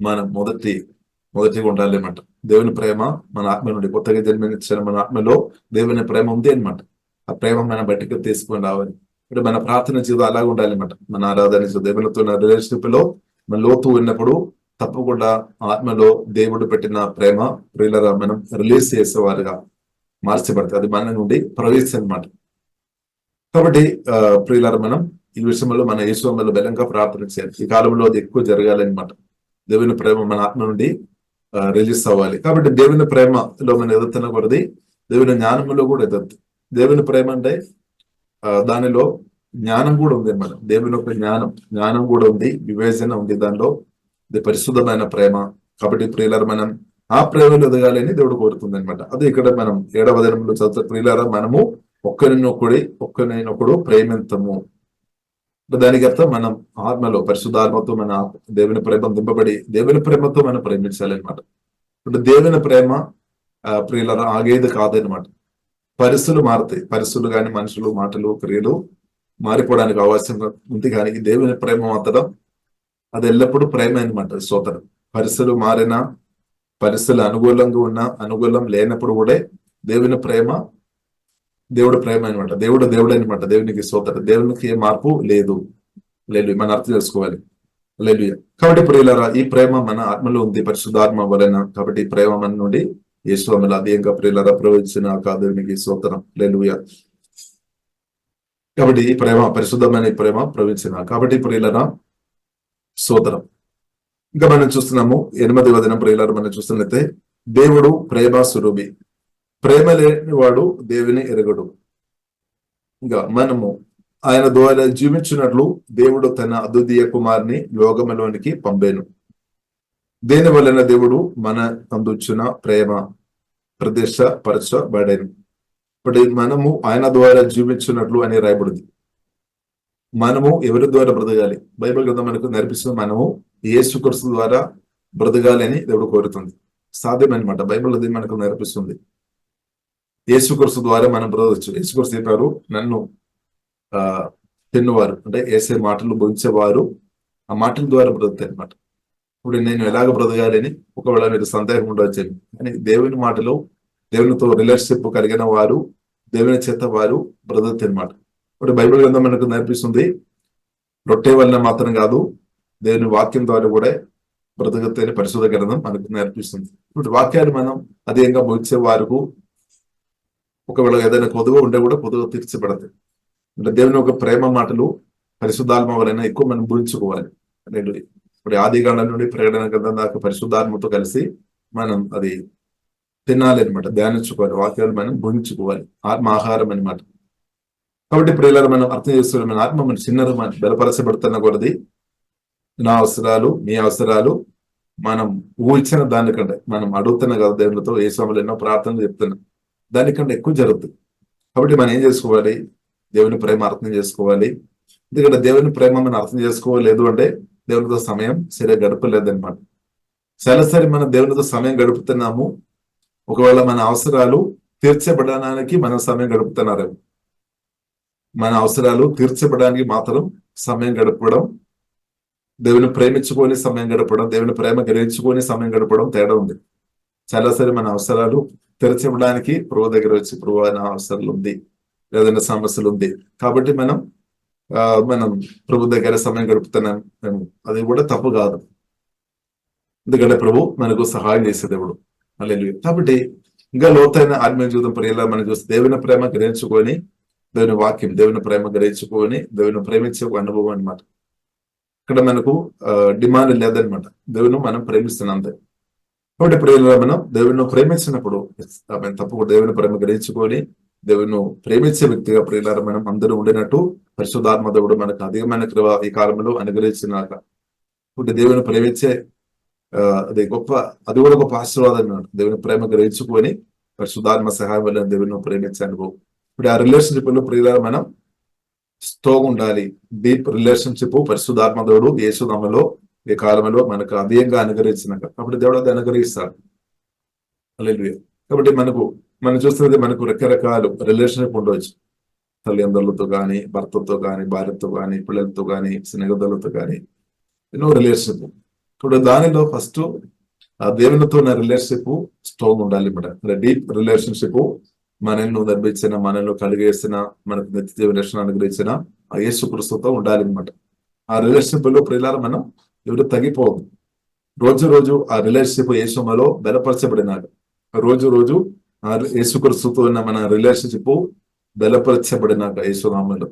మనం మొదటిగా ఉండాలి అన్నమాట. దేవుని ప్రేమ మన ఆత్మ నుండి కొత్తగా జన్మించిన మన ఆత్మలో దేవుని ప్రేమ ఉంది అనమాట. ఆ ప్రేమ మనం బయటకు తీసుకొని రావాలి. ఇప్పుడు మన ప్రార్థన జీవితం అలాగే ఉండాలి అన్నమాట. మన ఆరాధన దేవునితో రిలేషన్షిప్ లో మన లోతు ఉన్నప్పుడు తప్పకుండా ఆత్మలో దేవుడు పెట్టిన ప్రేమ ప్రియులారా మనం రిలీజ్ చేసేవారుగా మార్చబడుతుంది. అది మన నుండి ప్రవేశం అన్నమాట. కాబట్టి ప్రియులారా మనం ఈ విషయంలో మన యేసులో బలంగా ప్రార్థన చేయాలి. ఈ కాలంలో అది ఎక్కువ జరగాలన్నమాట. దేవుని ప్రేమ మన ఆత్మ నుండి రిలీజ్ అవ్వాలి. కాబట్టి దేవుని ప్రేమలో మనం ఎదుగుతున్న కొద్దీ దేవుని జ్ఞానంలో కూడా ఎదుగుతుంది. దేవుని ప్రేమ అంటే దానిలో జ్ఞానం కూడా ఉంది అన్నమాట. దేవుని యొక్క జ్ఞానం కూడా ఉంది, వివేచన ఉంది దానిలో. ఇది పరిశుద్ధమైన ప్రేమ. కాబట్టి ప్రియులారా మనం ఆ ప్రేమలో ఎదగాలని దేవుడు కోరుతుంది అనమాట. అదే ఇక్కడ మనం 7వ అధ్యాయంలో చదువుతాం. ప్రియులారా మనము ఒక్కరినొకడు ప్రేమించము. దానికి అర్థం మనం ఆత్మలో పరిశుద్ధాత్మతో మన దేవుని ప్రేమ దింపబడి దేవుని ప్రేమతో మనం ప్రేమించాలి అనమాట. ఇప్పుడు దేవుని ప్రేమ ప్రియులారా ఆగేది కాదనమాట. పరిస్థితులు మారుతాయి. పరిస్థితులు కానీ మనుషులు మాటలు క్రియలు మారిపోవడానికి అవకాశం ఉంది. కానీ దేవుని ప్రేమ మాత్రం అది ఎల్లప్పుడూ ప్రేమ అనమాట. స్తోత్రం. పరిస్థితులు మారినా, పరిస్థితులు అనుకూలంగా ఉన్నా, అనుకూలం లేనప్పుడు కూడా దేవుని ప్రేమ దేవుడు ప్రేమ అనమాట. దేవుడు అనమాట. దేవునికి స్తోత్రం. దేవునికి ఏ మార్పు లేదు. మనం అర్థం చేసుకోవాలి. లేదు. కాబట్టి ప్రియులారా ఈ ప్రేమ మన ఆత్మలో ఉంది పరిశుద్ధాత్మ వలన. కాబట్టి ఈ ప్రేమ మన నుండి యేసులో అధికంగా ప్రియులారా ప్రవహించిన దేవునికి స్తోత్రం. హల్లెలూయా. కాబట్టి ఈ ప్రేమ పరిశుద్ధమైన ఈ ప్రేమ ప్రవహించిన కాబట్టి ప్రియులారా స్తోత్రం. ఇంకా మనం చూస్తున్నాము 8వ దినం ప్రియులారా మనం చూస్తున్నట్లయితే దేవుడు ప్రేమ స్వరూపి. ప్రేమ లేని వాడు దేవుని ఎరగడు. ఇంకా మనము ఆయన ద్వారా జీవించినట్లు దేవుడు తన అద్వితీయ కుమారుని లోకములోనికి పంపాను. దేని వలన దేవుడు మన అందుచ్చిన ప్రేమ ప్రదర్శపరచబడేను. ఇప్పుడు మనము ఆయన ద్వారా జీవించినట్లు అని రాయబడింది. మనము ఎవరి ద్వారా బ్రతకాలి? బైబిల్ గ్రంథం మనకు నేర్పిస్తుంది. మనము యేసుక్రీస్తు ద్వారా బ్రతకాలి అని దేవుడు కోరుతుంది. సాధ్యమనమాట. బైబిల్ అది మనకు నేర్పిస్తుంది. యేసుక్రీస్తు ద్వారా మనం బ్రతకచ్చు. యేసుక్రీస్తు చెప్పారు, నన్ను తిన్నవారు అంటే ఏసే మాటలు బోధించేవారు ఆ మాటల ద్వారా బ్రతుకుతాయి అనమాట. ఇప్పుడు నేను ఎలాగ బ్రతకాలి అని ఒకవేళ మీరు సందేహం ఉండవచ్చు. కానీ దేవుని మాటలు, దేవునితో రిలేషన్షిప్ కలిగిన వారు, దేవుని చేత వారు బ్రతుకుతాయి అనమాట. ఇప్పుడు బైబిల్ గ్రంథం మనకు నేర్పిస్తుంది రొట్టె వలన మాత్రం కాదు, దేవుని వాక్యం ద్వారా కూడా బ్రతుకుతాయని పరిశుద్ధ గ్రంథం మనకు నేర్పిస్తుంది. ఇప్పుడు వాక్యాన్ని మనం అధికంగా బోధించే వారికి ఒకవేళ ఏదైనా కొదువ ఉంటే కూడా కొదువ తీర్చబడతాయి. అంటే దేవుని ఒక ప్రేమ మాటలు పరిశుద్ధాత్మ వలన ఎక్కువ మనం భూమించుకోవాలి. ఇప్పుడు ఆదికాండం నుండి ప్రకటన గ్రంథం దాకా పరిశుద్ధాత్మతో కలిసి మనం అది తినాలి అనమాట, ధ్యానించుకోవాలి. వాక్యాలు మనం భూమించుకోవాలి. ఆత్మ ఆహారం అనమాట. కాబట్టి ప్రియులారా మనం అర్థం చేస్తున్నాం, మన ఆత్మ మన చిన్నది మన బలపరచబడుతున్న కొలది నా అవసరాలు, మీ అవసరాలు మనం ఊహించిన దానికంటే మనం అడుగుతున్నా కదా దేవునితో ఏ సమయంలో ఎన్నో ప్రార్థనలు చెప్తున్నాం, దానికంటే ఎక్కువ జరుగుతుంది. కాబట్టి మనం ఏం చేసుకోవాలి? దేవుని ప్రేమ అర్థం చేసుకోవాలి. ఎందుకంటే దేవుని ప్రేమ మనం అర్థం చేసుకోలేదు అంటే దేవునితో సమయం సరిగా గడపలేదన్నమాట. చాలాసారి మనం దేవునితో సమయం గడుపుతున్నాము, ఒకవేళ మన అవసరాలు తీర్చబడడానికి మనం సమయం గడుపుతున్నారేమో. మన అవసరాలు తీర్చబడడానికి మాత్రం సమయం గడపడం, దేవుని ప్రేమించుకొని సమయం గడపడం, దేవుని ప్రేమ గ్రహించుకొని సమయం గడపడం తేడా ఉంది. చాలాసారి మన అవసరాలు తీర్చబడడానికి ప్రభు దగ్గర వచ్చి ప్రభు నా అవసరాలు ఉంది, ఏదైనా సమస్యలు ఉంది కాబట్టి మనం ప్రభు దగ్గర సమయం గడుపుతున్నాం. అది కూడా తప్పు కాదు, ఎందుకంటే ప్రభు మనకు సహాయం చేసే దేవుడు. హల్లెలూయా. కాబట్టి ఇంకా లోతైన ఆత్మీయ జీవితం ప్రియులా మనం చూస్తే దేవుని ప్రేమ గ్రహించుకొని, దేవుని వాక్యం దేవుని ప్రేమ గ్రహించుకొని దేవుని ప్రేమించే ఒక అనుభవం అనమాట. ఇక్కడ మనకు డిమాండ్ లేదనమాట, దేవుని మనం ప్రేమిస్తున్నాం అంతే. కాబట్టి ప్రియుల మనం దేవుని ప్రేమించినప్పుడు తప్పకుండా దేవుని ప్రేమ గ్రహించుకొని దేవుని ప్రేమించే వ్యక్తిగా ప్రియుల మనం అందరూ ఉండినట్టు పరిశుద్ధాత్మ దేవుడు మనకు అధికమైన కృప ఈ కాలంలో అనుగ్రహించినాక. ఇప్పుడు దేవుని ప్రేమించే అది కూడా గొప్ప ఆశీర్వాదం అన్నమాట. దేవుని ప్రేమ గ్రహించుకొని పరిశుద్ధాత్మ సహాయం వల్ల దేవుని ప్రేమించే అనుభవం. ఇప్పుడు ఆ రిలేషన్షిప్ లో ప్రియుల మనం స్ట్రాంగ్ ఉండాలి. డీప్ రిలేషన్షిప్ పరిశుద్ధాత్మ దేవుడు యేసునామములో ఈ కాలంలో మనకు అధికంగా అనుగ్రహించినాక కాబట్టి దేవుడు అది అనుగ్రహిస్తాడు. హల్లెలూయా. కాబట్టి మనం చూస్తున్నది మనకు రకరకాల రిలేషన్షిప్ ఉండవచ్చు. తల్లిదండ్రులతో కానీ, భర్తతో కానీ, భార్యతో కానీ, పిల్లలతో కానీ, స్నేహితులతో కానీ ఎన్నో రిలేషన్షిప్. ఇప్పుడు దానిలో ఫస్ట్ ఆ దేవునితో ఉన్న రిలేషన్షిప్ స్ట్రాంగ్ ఉండాలి అన్నమాట. డీప్ రిలేషన్షిప్ మనల్ని నిర్మించిన, మనల్ని కలిగేసిన, మనకు నిత్య జీవ రక్షణ అనుగ్రహించిన ఆ యేసు క్రీస్తుతో ఉండాలి అన్నమాట. ఆ రిలేషన్షిప్ లో ప్రియులారా మనం ఎవరు తగ్గిపోదు. రోజు ఆ రిలేషన్షిప్ యేసులో బలపరచబడినాడు. రోజు ఆ యేసు క్రీస్తుతో ఉన్న మన రిలేషన్షిప్ బలపరచబడినాక యేసునామములో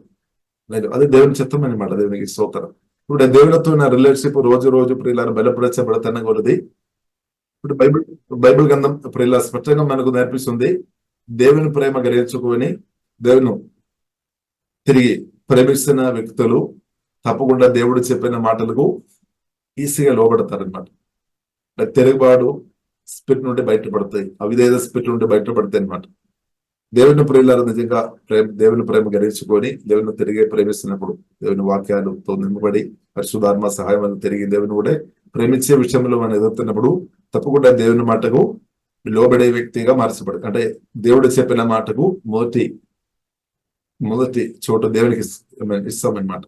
అది దేవుని చిత్తం అనమాట. దేవునికి స్తోత్రం. ఇప్పుడు దేవునితో ఉన్న రిలేషన్షిప్ రోజు ప్రియులారా బలపరచబడుతున్న కొలది ఇప్పుడు బైబిల్ గ్రంథం ప్రియుల స్పష్టంగా మనకు నేర్పిస్తుంది. దేవుని ప్రేమ గ్రహించుకొని దేవుని తిరిగి ప్రేమిస్తున్న వ్యక్తులు తప్పకుండా దేవుడు చెప్పిన మాటలకు ఈజీగా లోబడతారనమాట. తిరుగుబాటు స్పిరిట్ నుండి బయటపడతాయి, అవిధేయ స్పిరిట్ నుండి బయటపడతాయి అనమాట. దేవుని ప్రియులారు నిజంగా దేవుని ప్రేమ గ్రహించుకొని దేవుని తిరిగి ప్రేమిస్తున్నప్పుడు దేవుని వాక్యాలతో నింపబడి పరిశుద్ధాత్మ సహాయం వల్ల తిరిగి దేవుని కూడా ప్రేమించే విషయంలో మనం ఎదుగుతున్నప్పుడు తప్పకుండా దేవుని మాటకు లోబడే వ్యక్తిగా మార్చబడు. అంటే దేవుడు చెప్పిన మాటకు మొదటి చోటు దేవునికి ఇస్తామన్నమాట.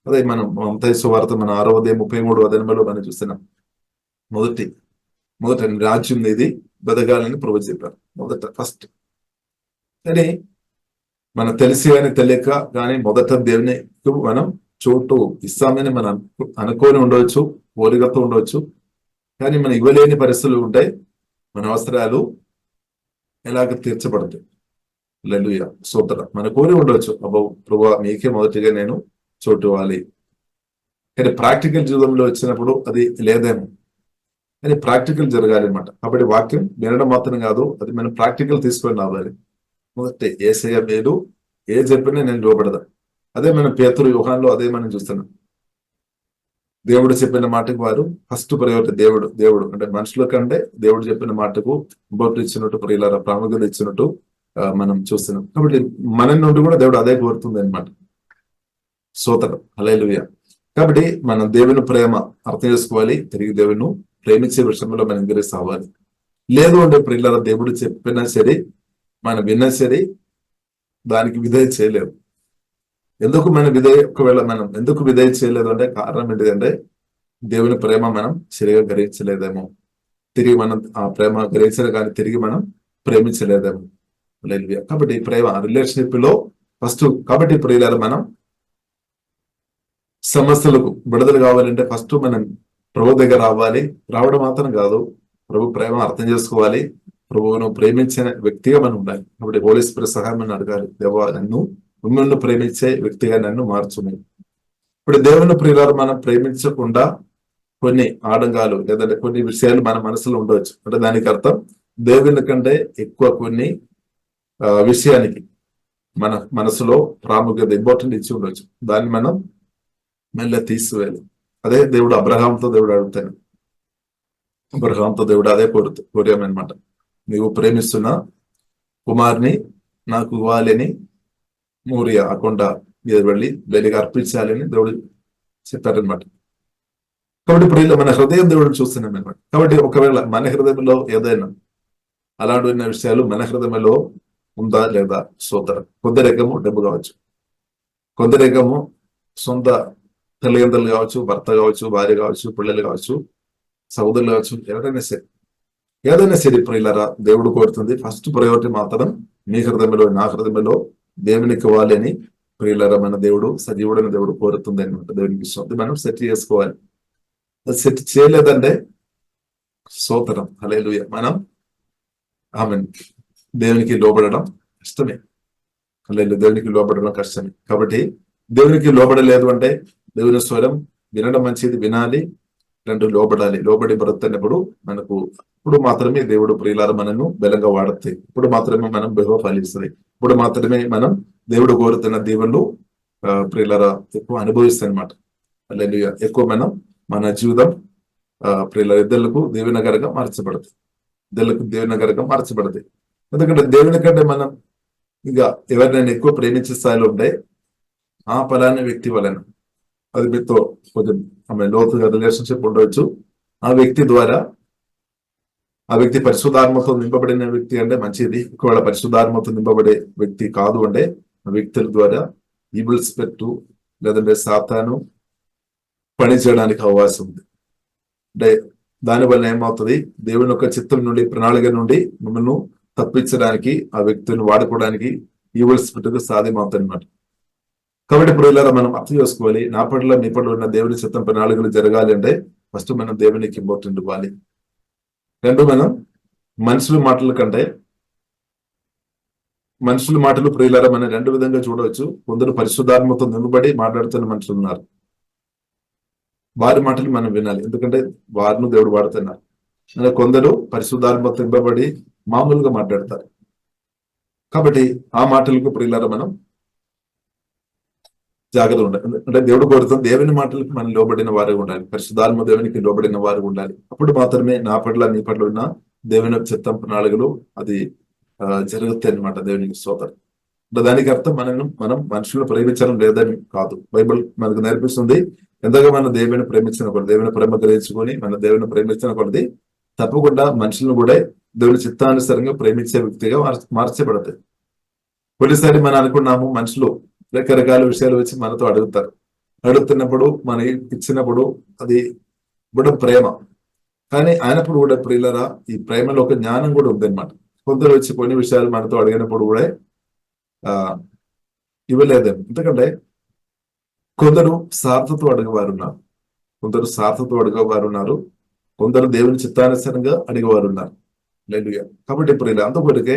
అదే మనం మత్తయి సువార్త మన 6వ అధ్యాయం 33వ వచనంలో మనం చూస్తున్నాం. మొదట రాజ్యం ఇది బతకాలని ప్రభు చెప్పారు. ఫస్ట్ కానీ మనం తెలిసి కానీ తెలియక కానీ మొదట దేవుని మనం చోటు ఇస్తామని మనం అనుకోని ఉండవచ్చు, కోరికతో ఉండవచ్చు. కానీ మనం ఇవ్వలేని పరిస్థితులు ఉంటాయి. మన అవసరాలు ఎలాగ తీర్చబడతాయి. హల్లెలూయా. స్తోత్రం. మన కోరి ఉండవచ్చు, అబ్బో ప్రభువా మీకే మొదటిగా నేను చోటు ఇవ్వాలి. కానీ ప్రాక్టికల్ జీవితంలో వచ్చినప్పుడు అది లేదేమో. కానీ ప్రాక్టికల్ జరగాలి అన్నమాట. కాబట్టి వాక్యం వినడం మాత్రం కాదు, అది మనం ప్రాక్టికల్ తీసుకొని రావాలి. మొదటి యేసయ్య మేలు ఏ చెప్పినా నేను లోబడదా. అదే మనం పేతురు యోహానులో అదే మనం చూస్తున్నాం. దేవుడు చెప్పిన మాటకు వారు ఫస్ట్ ప్రయారిటీ దేవుడు అంటే మనుషుల కంటే దేవుడు చెప్పిన మాటకు ఇంపార్టెంట్ ఇచ్చినట్టు ప్రియులారా ప్రాముఖ్యత ఇచ్చినట్టు మనం చూస్తున్నాం. కాబట్టి మన నుండి కూడా దేవుడు అదే కోరుతుంది అనమాట. స్తోత్రం. హల్లెలూయా. కాబట్టి మనం దేవుని ప్రేమ అర్థం చేసుకోవాలి. తిరిగి దేవుని ప్రేమించే విషయంలో మనం ఎంకరేజ్ అవ్వాలి. లేదు అంటే ప్రియులారా దేవుడు చెప్పినా సరే మనం విన్నా సరే దానికి విధేయ చేయలేము. ఒకవేళ మనం ఎందుకు విధేయ చేయలేదు అంటే కారణం ఏంటిదంటే దేవుని ప్రేమ మనం సరిగా గ్రహించలేదేమో, తిరిగి మనం ఆ ప్రేమ గ్రహించలే కానీ తిరిగి మనం ప్రేమించలేదేమో. కాబట్టి ప్రేమ రిలేషన్షిప్ లో ఫస్ట్ కాబట్టి ప్రియులారా మనం సమస్యలకు విడుదల కావాలంటే ఫస్ట్ మనం ప్రభు దగ్గర రావడం మాత్రం కాదు, ప్రభు ప్రేమ అర్థం చేసుకోవాలి, ప్రభువును ప్రేమించిన వ్యక్తిగా మనం ఉండాలి. కాబట్టి హోలీ స్పిరిట్ సహాయం మనం అడగాలి. దేవా మిమ్మల్ని ప్రేమించే వ్యక్తిగా నన్ను మార్చుని. ఇప్పుడు దేవుని ప్రియులారు మనం ప్రేమించకుండా కొన్ని ఆడంగాలు లేదంటే కొన్ని విషయాలు మన మనసులో ఉండవచ్చు. అంటే దానికి అర్థం దేవుని కంటే ఎక్కువ కొన్ని విషయానికి మన మనసులో ప్రాముఖ్యత ఇంపార్టెంట్ ఇచ్చి ఉండొచ్చు. దాన్ని మనం మెల్ల తీసివేయాలి. అదే దేవుడు అబ్రహాంతో దేవుడు అడుగుతాను. అబ్రహాంతో దేవుడు అదే కోరామన్నమాట. నీవు ప్రేమిస్తున్న కుమార్ని నాకు ఇవ్వాలని మోరియా ఆ కొండ మీద వెళ్ళి బలిగా అర్పించాలని దేవుడు చెప్పారనమాట. కాబట్టి ఇప్పుడు ఇలా మన హృదయం దేవుడిని చూస్తున్నాం అనమాట. కాబట్టి ఒకవేళ మన హృదయంలో ఏదైనా అలాంటి విషయాలు మన హృదయంలో ఉందా లేదా సోదరం. కొందరేకము డబ్బు కావచ్చు, కొందరేకము సొంత తల్లిదండ్రులు కావచ్చు, భర్త కావచ్చు, భార్య కావచ్చు, పిల్లలు కావచ్చు, సోదరులు కావచ్చు, ఏదైనా సరే ప్రియులారా, దేవుడు కోరుతుంది ఫస్ట్ ప్రయారిటీ మాత్రం మీ హృదయంలో నా హృదయంలో దేవునికి ఇవ్వాలి అని ప్రియులారా మన దేవుడు సజీవుడైన దేవుడు కోరుతుంది అనమాట. దేవునికి ఇష్టం మనం సెట్ చేసుకోవాలి. అది సెట్ చేయలేదంటే సోదరం హల్లెలూయా మనం ఆమేన్ దేవునికి లోబడడం కష్టమే. హల్లెలూయా దేవునికి లోబడడం కష్టమే. కాబట్టి దేవునికి లోబడలేదు అంటే దేవుని స్వరం వినడం మంచిది, వినాలి. రెండు లోబడాలి. లోబడి బ్రతున్నప్పుడు మనకు ఇప్పుడు మాత్రమే దేవుడు ప్రియులారా మనను బలంగా వాడుతాయి. ఇప్పుడు మాత్రమే మనం బహుగా ఫలిస్తుంది. ఇప్పుడు మాత్రమే మనం దేవుడు కోరుతున్న దీవెనలు ప్రియులారా ఎక్కువ అనుభవిస్తాయి అనమాట. హల్లెలూయా ఎక్కువ మనం మన జీవితం ప్రియుల ఇద్దరులకు దీవెనకరంగా మార్చబడుతుంది. ఇద్దరులకు దీవెనకరంగా మార్చబడుతుంది. ఎందుకంటే దేవుని కంటే మనం ఇంకా ఎవరినైనా ఎక్కువ ప్రేమించే స్థాయిలో ఉంటే ఆ ఫలాన్ని వ్యక్తి వలన అది మీతో కొంచెం ఆమె లోతుగా రిలేషన్షిప్ ఉండవచ్చు. ఆ వ్యక్తి ద్వారా ఆ వ్యక్తి పరిశుద్ధాత్మతో నింపబడిన వ్యక్తి అంటే మంచిది. ఒకవేళ పరిశుద్ధాత్మతో నింపబడే వ్యక్తి కాదు అంటే ఆ వ్యక్తుల ద్వారా ఈవిల్ స్పిరిట్ లేదంటే సాతాను పని చేయడానికి అవకాశం ఉంది. అంటే దానివల్ల ఏమవుతుంది, దేవుని యొక్క చిత్తం నుండి ప్రణాళిక నుండి మిమ్మల్ని తప్పించడానికి ఆ వ్యక్తిని వాడుకోవడానికి ఈవిల్ స్పిరిట్ సాధ్యమవుతుంది అన్నమాట. కాబట్టి ఇప్పుడు ఇలా మనం అర్థం చేసుకోవాలి. నా పట్ల మీ పట్ల ఉన్న దేవుని చిత్తం ప్రణాళికలు జరగాలి అంటే ఫస్ట్ మనం దేవునికి ఇంపార్టెంట్ ఇవ్వాలి. రెండు మనం మనుషుల మాటల కంటే మనుషుల మాటలు ప్రియులారా మనం రెండు విధంగా చూడవచ్చు. కొందరు పరిశుద్ధాత్మతో నిలబడి మాట్లాడుతున్న మనుషులు ఉన్నారు. వారి మాటలు మనం వినాలి, ఎందుకంటే వారిని దేవుడు వాడుతున్నారు. కొందరు పరిశుద్ధాత్మతో నింపబడి మామూలుగా మాట్లాడతారు. కాబట్టి ఆ మాటలకు ప్రియులారా మనం జాగ్రత్త ఉండాలి. అంటే దేవుడు కోరుతుంది దేవుని మాటలకు మనం లోబడిన వారు ఉండాలి. పరిశుద్ధాత్మ దేవునికి లోబడిన వారు ఉండాలి. అప్పుడు మాత్రమే నా పట్ల నీ పట్ల ఉన్న దేవుని చిత్తం ప్రణాళికలు అది జరుగుతాయి అనమాట. దేవునికి స్తోత్రం. దానికి అర్థం మనం మనుషులను ప్రేమించడం లేదని కాదు. బైబిల్ మనకు నేర్పిస్తుంది ఎంతగా మనం దేవుని ప్రేమించిన కొద్ది, దేవుని ప్రేమ గ్రహించుకొని మన దేవుని ప్రేమించిన కొద్ది తప్పకుండా మనుషులను కూడా దేవుని చిత్తానుసారంగా ప్రేమించే వ్యక్తిగా మార్చబడతాయి. కొన్నిసారి మనం అనుకున్నాము మనుషులు రకరకాల విషయాలు వచ్చి మనతో అడుగుతున్నప్పుడు మనం ఇచ్చినప్పుడు అది కూడా ప్రేమ. కానీ ఆయనప్పుడు కూడా ప్రియులరా ఈ ప్రేమలో ఒక జ్ఞానం కూడా ఉందన్నమాట. కొందరు వచ్చి కొన్ని విషయాలు మనతో అడిగినప్పుడు కూడా ఇవ్వలేదేమో. ఎందుకంటే కొందరు స్వార్థతో అడిగేవారు ఉన్నారు, కొందరు దేవుని చిత్తానుసారంగా అడిగేవారు ఉన్నారు. హల్లెలూయా. కాబట్టి ప్రియుల అంతకొరికే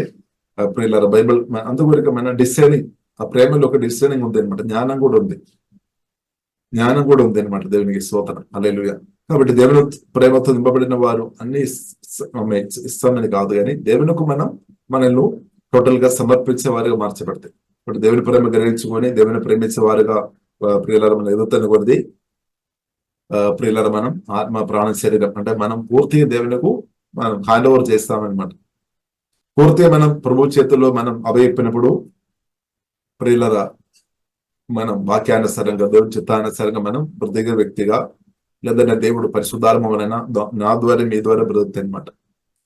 ప్రియులారా బైబిల్ అంతకొరికే మన డిసైనింగ్ ఆ ప్రేమలో ఒక డిసైనింగ్ ఉంది అనమాట. జ్ఞానం కూడా ఉంది అనమాట. దేవునికి స్తోత్రం. హల్లెలూయా. కాబట్టి దేవుని ప్రేమతో నింపబడిన వారు అన్ని ఇస్తామని కాదు, కానీ దేవునికి మనల్ని టోటల్ గా సమర్పించే వారిగా మార్చబడతాయి. ఇప్పుడు దేవుని ప్రేమ గ్రహించుకొని దేవుని ప్రేమించే వారుగా ప్రియులారా మనం ఎదుగుతున్న కొద్ది ప్రియులారా మనం ఆత్మ ప్రాణ శరీరం అంటే మనం పూర్తిగా దేవునికి మనం హ్యాండ్ ఓవర్ చేస్తామన్నమాట. పూర్తిగా మనం ప్రభు చేతుల్లో మనం అభయప్పినప్పుడు ప్రియులారా మనం వాక్యానుసారంగా దేవుని చిత్తానుసారంగా మనం బ్రతికే వ్యక్తిగా లేదంటే దేవుడు పరిశుద్ధాత్మ వలన నా ద్వారా మీ ద్వారా బ్రతుకుతాయి అనమాట.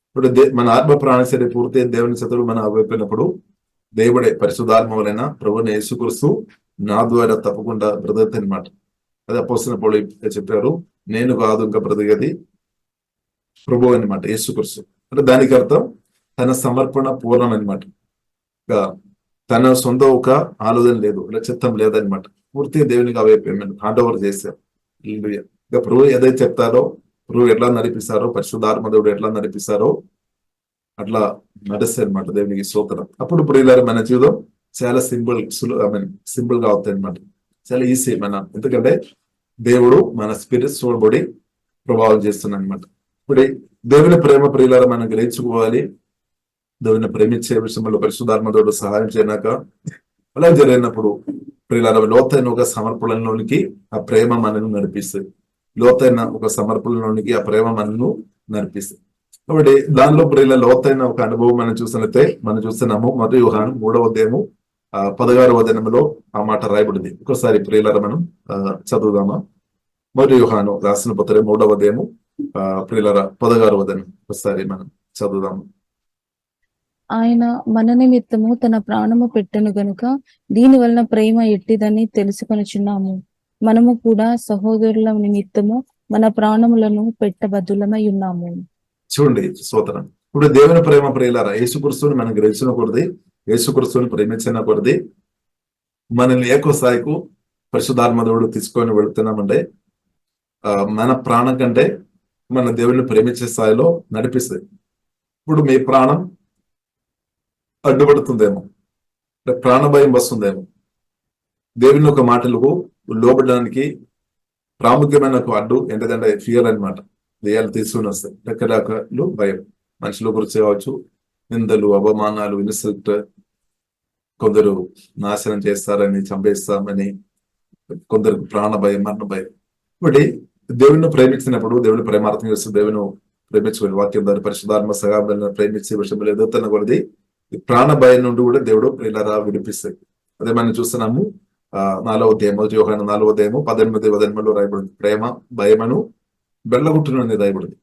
ఇప్పుడు మన ఆత్మ ప్రాణశరీ పూర్తి దేవుని చేతులు మనం అభయపినప్పుడు దేవుడే పరిశుద్ధాత్మ వలన ప్రభువుని యేసుక్రీస్తు నా ద్వారా తప్పకుండా బ్రతుకుతాయి అనమాట. అది అపోస్తలుల పౌలు చెప్పారు, నేను కాదు ఇంకా బ్రతికేది ప్రభువు అనమాట, యేసుక్రీస్తు. అంటే దానికి అర్థం తన సమర్పణ పూర్ణం అనమాట. తన సొంత ఒక ఆలోచన లేదు, ఇలా చిత్తం లేదనమాట. పూర్తిగా దేవునికి అవైపోయాను హ్యాండ్ ఓవర్ చేశారు. ఇక ప్రభు ఏదైతే చెప్తారో, ప్రభు ఎట్లా నడిపిస్తారో, పరిశుద్ధాత్మ దేవుడు ఎట్లా నడిపిస్తారో అట్లా నడుస్తాయి అనమాట. దేవునికి స్తోత్రం. అప్పుడు ప్రియులారా మన జీవితం చాలా సింపుల్ గా అవుతాయి అనమాట. చాలా ఈజీ ఎందుకంటే దేవుడు మన స్పిరిట్ చూడబడి ప్రభావం చేస్తున్నాడు అనమాట. ఇప్పుడు దేవుని ప్రేమ ప్రియులారా మనం గ్రహించుకోవాలి. దేవుని ప్రేమించే విషయంలో పరిశుద్ధాత్మ దేవుడు సహాయం చేయనాక అలా జరిగినప్పుడు ప్రియులారా లోతైన ఒక సమర్పణలోనికి ఆ ప్రేమ మనను నడిపిస్తుంది. లోతైన ఒక సమర్పణలోనికి ఆ ప్రేమ మనను నడిపిస్తుంది. కాబట్టి దానిలో ప్రియుల లోతైన ఒక అనుభవం మనం చూస్తున్నట్టే మనం చూస్తున్నాము. మొదటి యోహాను 3వ అధ్యాయము 16వ వచనంలో ఆ మాట రాయబడింది. ఒకసారి ప్రియులారా మనం చదువుదామా? మొదటి యోహాను రాసిన పత్రిక 3వ అధ్యాయము ప్రియులారా 16వ వచనం ఒకసారి మనం చదువుదాము. ఆయన మన నిమిత్తము తన ప్రాణము పెట్టెను గనుక దీని వలన ప్రేమ ఎట్టిదని తెలుసుకొనుచున్నాము. మనము కూడా సహోదరుల నిమిత్తము మన ప్రాణములను పెట్టబద్దులమై ఉన్నాము. చూడండి స్తోత్రం. ఇప్పుడు దేవుని ప్రేమ ప్రియులారా, యేసుక్రీస్తుని మనం గ్రహించిన కొలది, యేసుక్రీస్తుని ప్రేమించిన కొలది మనల్ని ఏకో స్థాయికు పరిశుద్ధాత్మ దేవుడు తీసుకొని వెళుతున్నామంటే మన ప్రాణం కంటే మన దేవుని ప్రేమించే స్థాయిలో నడిపిస్తుంది. ఇప్పుడు మీ ప్రాణం అడ్డుపడుతుందేమో, ప్రాణభయం వస్తుందేమో, దేవుని ఒక మాటలకు లోబడడానికి ప్రాముఖ్యమైన ఒక అడ్డు ఏంటంటే ఫియర్ అనమాట. దెయ్యాలు తీసుకుని వస్తాయి, రకరకాలు భయం, మనుషుల గురించి కావచ్చు, నిందలు, అవమానాలు, ఇన్సల్ట్, కొందరు నాశనం చేస్తారని, చంపేస్తామని, కొందరికి ప్రాణ భయం, మరణ భయం. కాబట్టి దేవుని ప్రేమించినప్పుడు దేవుని ప్రేమార్థం చేస్తూ దేవుని ప్రేమించుకుని వాక్యం ద్వారా పరిశుద్ధాత్మ సహాయాలను ప్రేమించే విషయంలో ఎదుగుతున్న కొలది ప్రాణ భయం నుండి కూడా దేవుడు ఇలా విడిపిస్తాయి. అదే మనం చూస్తున్నాము 4వ అధ్యాయం యోహాను 4వ అధ్యాయము 18 రాయబడింది. ప్రేమ భయమును బెల్లగుట్టును రాయబడింది.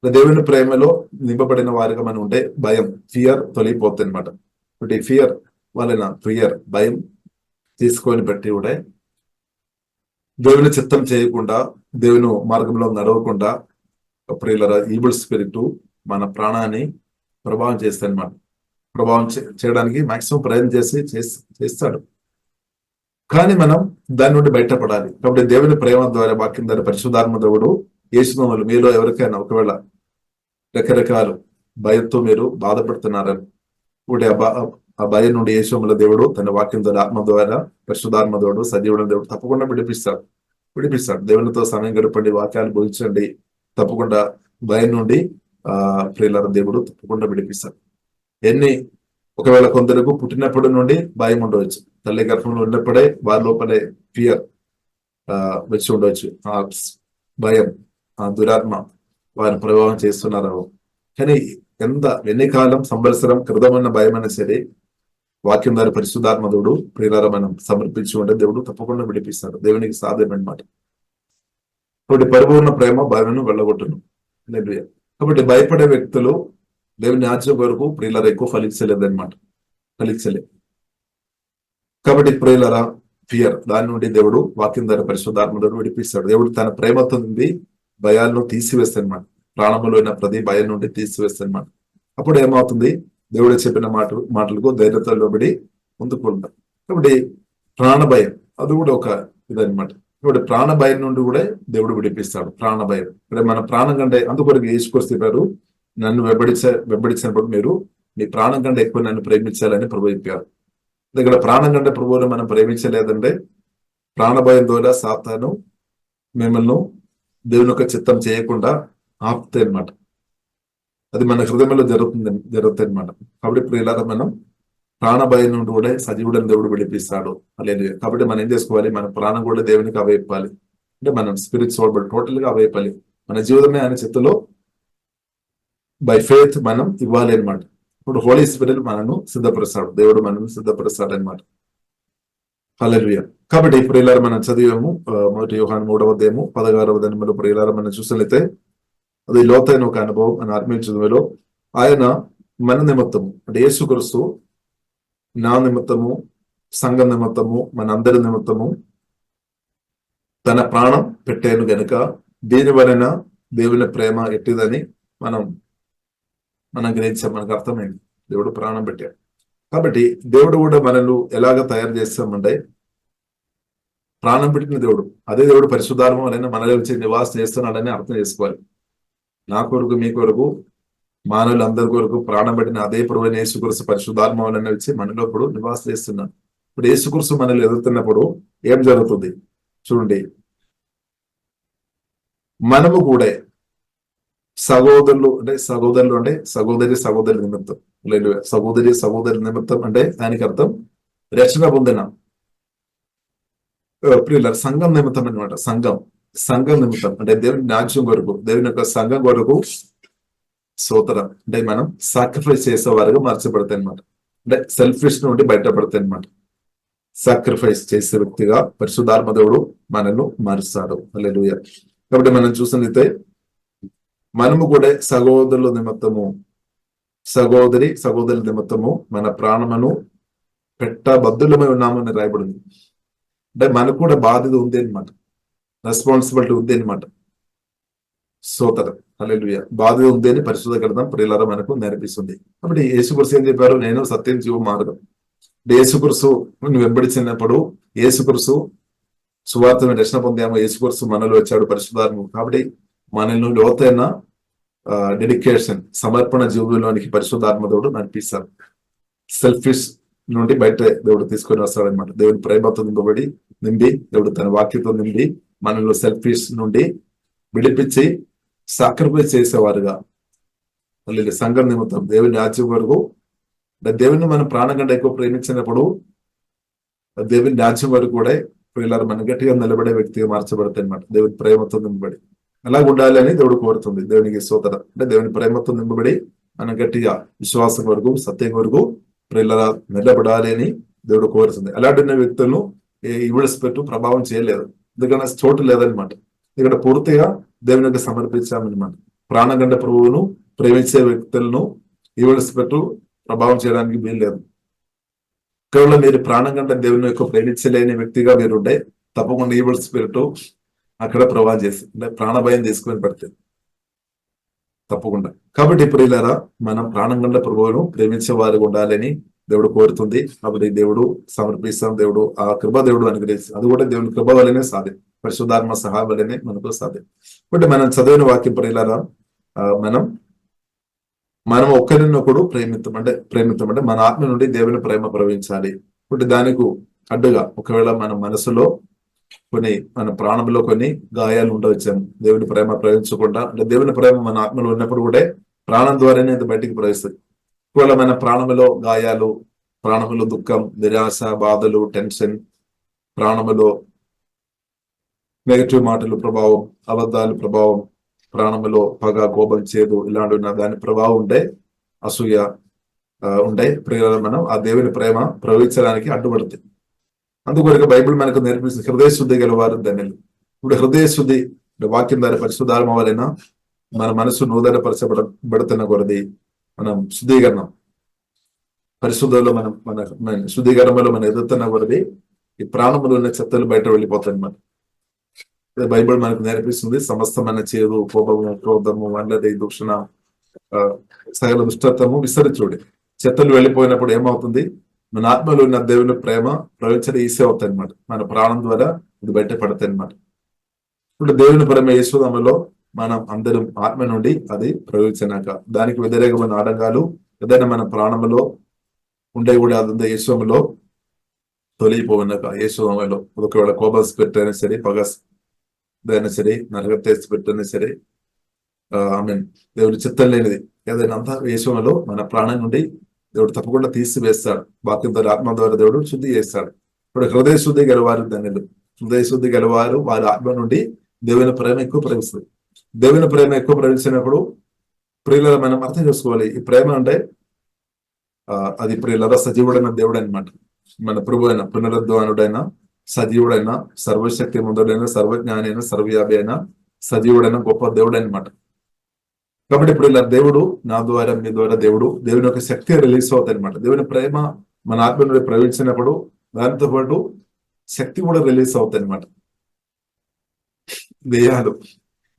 దేవుని ప్రేమలో నింపబడిన వారిగా మనం ఉంటే భయం, ఫియర్ తొలగిపోతుంది అనమాట. ఇప్పుడు ఫియర్ వలన భయం తీసుకొని బట్టి కూడా దేవుని చిత్తం చేయకుండా, దేవుని మార్గంలో నడవకుండా ప్రియులరా ఈవిల్ స్పిరిట్ మన ప్రాణాన్ని ప్రభావం చేస్తాయి అనమాట. ప్రభావం చేయడానికి మాక్సిమం ప్రయత్నం చేస్తాడు, కానీ మనం దాని నుండి బయటపడాలి. కాబట్టి దేవుని ప్రేమ ద్వారా, వాక్యం ద్వారా, పరిశుద్ధాత్మ దేవుడు యేసునామములో మీలో ఎవరికైనా ఒకవేళ రకరకాల భయంతో మీరు బాధపడుతున్నారని ఇప్పుడు ఆ భయం నుండి యేసునామములో దేవుడు తన వాక్యం ద్వారా, ఆత్మ ద్వారా, పరిశుద్ధాత్మ దేవుడు, సజీవుడు దేవుడు తప్పకుండా విడిపిస్తాడు. దేవునితో సమయం గడపండి, వాక్యాలు బోధించండి, తప్పకుండా భయం నుండి ప్రియులారా దేవుడు తప్పకుండా విడిపిస్తాడు. ఒకవేళ కొందరికి పుట్టినప్పటి నుండి భయం ఉండవచ్చు, తల్లి గర్భంలో ఉన్నప్పుడే వారి లోపలే ఫియర్ వచ్చి ఉండవచ్చు, ఆ భయం, ఆ దురాత్మ వారిని ప్రభావం చేస్తున్నారు. కానీ ఎన్ని కాలం సంవత్సరం క్రితమైన భయం అయినా సరే వాక్యం ద్వారా పరిశుద్ధాత్మ దేవుడు ప్రియులారా మనం సమర్పించి ఉంటే దేవుడు తప్పకుండా విడిపిస్తాడు. దేవునికి సాధ్యమన్నమాట. కాబట్టి పరిపూర్ణ ప్రేమ భయమును వెళ్ళగొట్టును. కాబట్టి భయపడే వ్యక్తులు దేవుని రాజ్యం వరకు ప్రియులారా ఎక్కువ ఫలించలేదన్నమాట. కాబట్టి ప్రియులారా ఫియర్ దాని నుండి దేవుడు వాక్యం ద్వారా పరిశుద్ధాత్మ దేవుడు విడిపిస్తాడు. దేవుడు తన ప్రేమతో నుండి భయాలను తీసివేస్తాడన్నమాట. ప్రాణంలో ఉన్న ప్రతి భయం నుండి తీసివేస్తాడన్నమాట. అప్పుడు ఏమవుతుంది? దేవుడు చెప్పిన మాటలకు ధైర్యత లోబడి ముందుకు ఉంటాం. కాబట్టి ప్రాణ భయం అది కూడా ఒక ఇదనమాట. కాబట్టి ప్రాణ భయం నుండి కూడా దేవుడు విడిపిస్తాడు. ప్రాణ భయం మన ప్రాణం కంటే అందుకొరకు యేసుక్రీస్తు నన్ను వెంబడించినప్పుడు మీరు మీ ప్రాణం కంటే ఎక్కువ నన్ను ప్రేమించాలని ప్రభు చెప్పారు. ఇక్కడ ప్రాణం కంటే ప్రభువుని మనం ప్రేమించలేదంటే ప్రాణభయం ద్వారా సాతాను మిమ్మల్ని దేవుని యొక్క చిత్తం చేయకుండా ఆపుతాయి అనమాట. అది మన హృదయంలో జరుగుతుంది అనమాట. కాబట్టి ప్రియులారా మనం ప్రాణభయం నుండి కూడా సజీవుడని దేవుడు విడిపిస్తాడు. లేదు కాబట్టి మనం ఏం చేసుకోవాలి? మన ప్రాణం కూడా దేవునికి అవైపాలి. అంటే మనం స్పిరిట్ సోల్ టోటల్ గా అవైపాలి. మన జీవితమే ఆయన చిత్తులో బై ఫెయిత్ మనం ఇవ్వాలి అనమాట. ఇప్పుడు హోలీ స్పిరిట్ మనను సిద్ధపరుస్తాడు, దేవుడు మనను సిద్ధపరుస్తాడు అనమాట. హల్లెలూయా. కాబట్టి ప్రియులారా మనం చదివాము మొదటి యోహాను 3వ అధ్యాయము 16వ వచనంలో ప్రియులారా మనం చూసినట్లయితే అది లోతైన ఒక అనుభవం అని ఆత్మీయ ఆయన మన నిమిత్తము అంటే యేసుక్రీస్తు నా నిమిత్తము, సంఘం నిమిత్తము, మన అందరి నిమిత్తము తన ప్రాణం పెట్టాను గనుక దీని వలన దేవుని ప్రేమ ఎట్టిదని మనం గ్రహించాం. మనకు అర్థమైంది, దేవుడు ప్రాణం పెట్టాడు. కాబట్టి దేవుడు కూడా మనల్ని ఎలాగ తయారు చేస్తామంటే ప్రాణం పెట్టిన దేవుడు, అదే దేవుడు పరిశుద్ధాత్మ వలన మనలో వచ్చి నివాసం చేస్తున్నాడని అర్థం చేసుకోవాలి. నా కొరకు, మీ కొరకు, మానవులందరి కొరకు ప్రాణం పెట్టిన అదే ప్రభువైన యేసుక్రీస్తు పరిశుద్ధాత్మ వలన వచ్చి మనలో ఇప్పుడు నివాసం చేస్తున్నాడు. ఇప్పుడు యేసుక్రీస్తు మనల్ని ఎదుగుతున్నప్పుడు ఏం జరుగుతుంది చూడండి. మనము కూడా సహోదరులు అంటే సహోదరి నిమిత్తం, లేదు సహోదరి నిమిత్తం అంటే దానికి అర్థం రక్షణ పొందిన ప్రియులారా సంఘం నిమిత్తం అనమాట. సంఘం నిమిత్తం అంటే దేవుని రాజ్యం కొరకు, దేవుని యొక్క సంఘం కొరకు స్తోత్రం అంటే మనం సాక్రిఫైస్ చేసేవారుగా మార్చబడతాయి అనమాట. అంటే సెల్ఫిష్ నుండి బయటపడతాయి అనమాట. సాక్రిఫైస్ చేసే వ్యక్తిగా పరిశుద్ధాత్మ దేవుడు మనల్ని మారుస్తాడు. హల్లెలూయా. కాబట్టి మనం చూసినట్లయితే మనము కూడా సహోదరుల నిమిత్తము మన ప్రాణమును పెట్టబద్దులమై ఉన్నామని రాయబడింది. అంటే మనకు కూడా బాధ్యత ఉంది అనమాట, రెస్పాన్సిబిలిటీ ఉంది అనమాట. సోదరం హల్లెలూయా, బాధ్యత ఉంది అని పరిశుద్ధ గ్రంథం ప్రియులారా మనకు నేర్పిస్తుంది. కాబట్టి యేసుక్రీస్తు ఏం చెప్పారు? నేను సత్యం, జీవం, మార్గం. యేసుక్రీస్తు వెంబడించినప్పుడు యేసుక్రీస్తు సువార్త రక్షణ పొందాము. యేసుక్రీస్తు మనలో వచ్చాడు పరిశుద్ధాత్మ. కాబట్టి మనల్ని లోతైన డెడికేషన్, సమర్పణ జీవులోనికి పరిశుద్ధాత్మ దేవుడు నడిపిస్తారు. సెల్ఫిష్ నుండి బయట దేవుడు తీసుకొని వస్తాడనమాట. దేవుని ప్రేమతో నిండి దేవుడు తన వాక్యంతో నిండి మనలో సెల్ఫిష్ నుండి విడిపించి సాక్రిఫైస్ చేసేవారుగా సంఘం నిమిత్తం దేవుని రాజ్యం వరకు, దేవుని మనం ప్రాణం కంటే ఎక్కువ ప్రేమించినప్పుడు దేవుని రాజ్యం వరకు కూడా పిల్లలు మనం గట్టిగా నిలబడే వ్యక్తిగా మార్చబడతాయి అనమాట. దేవుని ప్రేమతో నింపబడి అలా ఉండాలి అని దేవుడు కోరుతుంది. దేవునికి స్తోత్రం. అంటే దేవుని ప్రేమతో నింపబడి మనం గట్టిగా విశ్వాసం వరకు, సత్యం వరకు పిల్లల నిలబడాలి అని దేవుడు కోరుతుంది. అలాంటి వ్యక్తులను ఇవిడిసిపెట్టు ప్రభావం చేయలేదు, ఎందుకంటే చోటు లేదనమాట. ఇక్కడ పూర్తిగా దేవునికి సమర్పించామన్నమాట. ప్రాణగండ ప్రభువును ప్రేమించే వ్యక్తులను ఇవిడిసిపెట్టు ప్రభావం చేయడానికి వీలు లేదు. కేవలం మీరు ప్రాణగంట దేవుని యొక్క ప్రేమించలేని వ్యక్తిగా మీరుంటే తప్పకుండా ఈవిల్ స్పిరిట్ అక్కడ ప్రభావం చేసి అంటే ప్రాణభయం తీసుకొని పడితే తప్పకుండా. కాబట్టి ప్రియులారా, మనం ప్రాణగండ ప్రభువును ప్రేమించే వారు ఉండాలని దేవుడు కోరుతుంది. కాబట్టి దేవుడు సమర్పిస్తాం. దేవుడు ఆ కృప దేవుడు అనుగ్రహిస్తాం. అది కూడా దేవుని కృప వల్లనే సాధ్యం, పరిశుద్ధాత్మ సహాయం వల్లనే మనకు సాధ్యం. కాబట్టి మనం చదివిన వాక్యం ప్రియులారా, మనం ఒక్కరినొకడు ప్రేమిద్దామంటే మన ఆత్మ నుండి దేవుని ప్రేమ ప్రవహించాలి. ఇప్పుడు దానికి అడ్డుగా ఒకవేళ మన మనసులో మన ప్రాణంలో కొన్ని గాయాలు ఉండవచ్చాము, దేవుని ప్రేమ ప్రవహించకుండా. అంటే దేవుని ప్రేమ మన ఆత్మలో ఉన్నప్పుడు కూడా ప్రాణం ద్వారానే అది బయటికి ప్రవహిస్తుంది. ఒకవేళ మన ప్రాణములో గాయాలు, ప్రాణములో దుఃఖం, నిరాశ, బాధలు, టెన్షన్, ప్రాణములో నెగటివ్ మాటలు ప్రభావం, అబద్ధాలు ప్రభావం, ప్రాణములో పగ, కోపం, చేదు ఇలాంటి దాని ప్రభావం ఉంటే, అసూయ ఉంటే మనం ఆ దేవుని ప్రేమ ప్రవహించడానికి అడ్డుపడుతుంది. అందుకొరకు బైబిల్ మనకు నేర్పిస్తుంది హృదయ శుద్ధి గలవారు ధన్యులు. ఇప్పుడు హృదయ శుద్ధి వాక్యం ద్వారా పరిశుద్ధాత్మ వలన మన మనసు నూతనపరచబడుతున్న కొలది మనం శుద్ధీకరణం పరిశుద్ధంలో మన శుద్ధీకరణలో మనం ఎదుగుతున్న కొలది ఈ ప్రాణములు ఉన్న చెత్తలు బయట వెళ్ళిపోతాయి అన్నమాట. బైబిల్ మనకు నేర్పిస్తుంది సమస్తమైన చేదు, కోపము, క్రోధము, అల్లరి, దూషణ, సకల దుష్టత్వము విసరించుడి. చెత్తలు వెళ్ళిపోయినప్పుడు ఏమవుతుంది? మన ఆత్మలో ఉన్న దేవుని ప్రేమ ప్రవచించడం ఈసీ అవుతాయి అనమాట. మన ప్రాణం ద్వారా ఇది బయట పడతాయి అనమాట. ఇప్పుడు దేవుని ప్రేమ యేసునామములో మనం అందరం ఆత్మ నుండి అది ప్రవచించాక దానికి వ్యతిరేకమైన ఆటంకాలు ఏదైనా మన ప్రాణంలో ఉండే కూడా అదంతా యేసునామములో తొలగిపోయినాక, యేసునామములో ఒకవేళ కోపస్ పెట్టైనా సరే, పగస్ అయినా సరే, నరగతేసి పెట్టైనా సరే, దేవుడి చిత్తం లేనిది ఏదైనా అంతా యేసునామములో మన ప్రాణం నుండి దేవుడు తప్పకుండా తీసివేస్తాడు. వాక్యం ద్వారా, ఆత్మ ద్వారా దేవుడు శుద్ధి చేస్తాడు. ఇప్పుడు హృదయ శుద్ధి గలవారు ధన్యులు. హృదయ శుద్ధి గలవారు వారి ఆత్మ నుండి దేవుని ప్రేమ ఎక్కువ ప్రవహిస్తుంది. దేవుని ప్రేమ ఎక్కువ ప్రవహించినప్పుడు ప్రియుల మనం అర్థం చేసుకోవాలి. ఈ ప్రేమ అంటే అది ప్రియుల సజీవుడైన దేవుడు అనమాట. మన ప్రభు అయిన పునరుద్ధానుడైన, సజీవుడైన, సర్వశక్తి మంతుడైన, సర్వజ్ఞాని అయిన, సర్వవ్యాపి అయిన, సజీవుడైన గొప్ప దేవుడు అనమాట. కాబట్టి ఇప్పుడు ఇలా దేవుడు నా ద్వారా, మీ ద్వారా దేవుని యొక్క శక్తి రిలీజ్ అవుతాయి అనమాట. దేవుని ప్రేమ మన ఆత్మ నుండి ప్రవహించినప్పుడు దానితో పాటు శక్తి కూడా రిలీజ్ అవుతాయి అనమాట.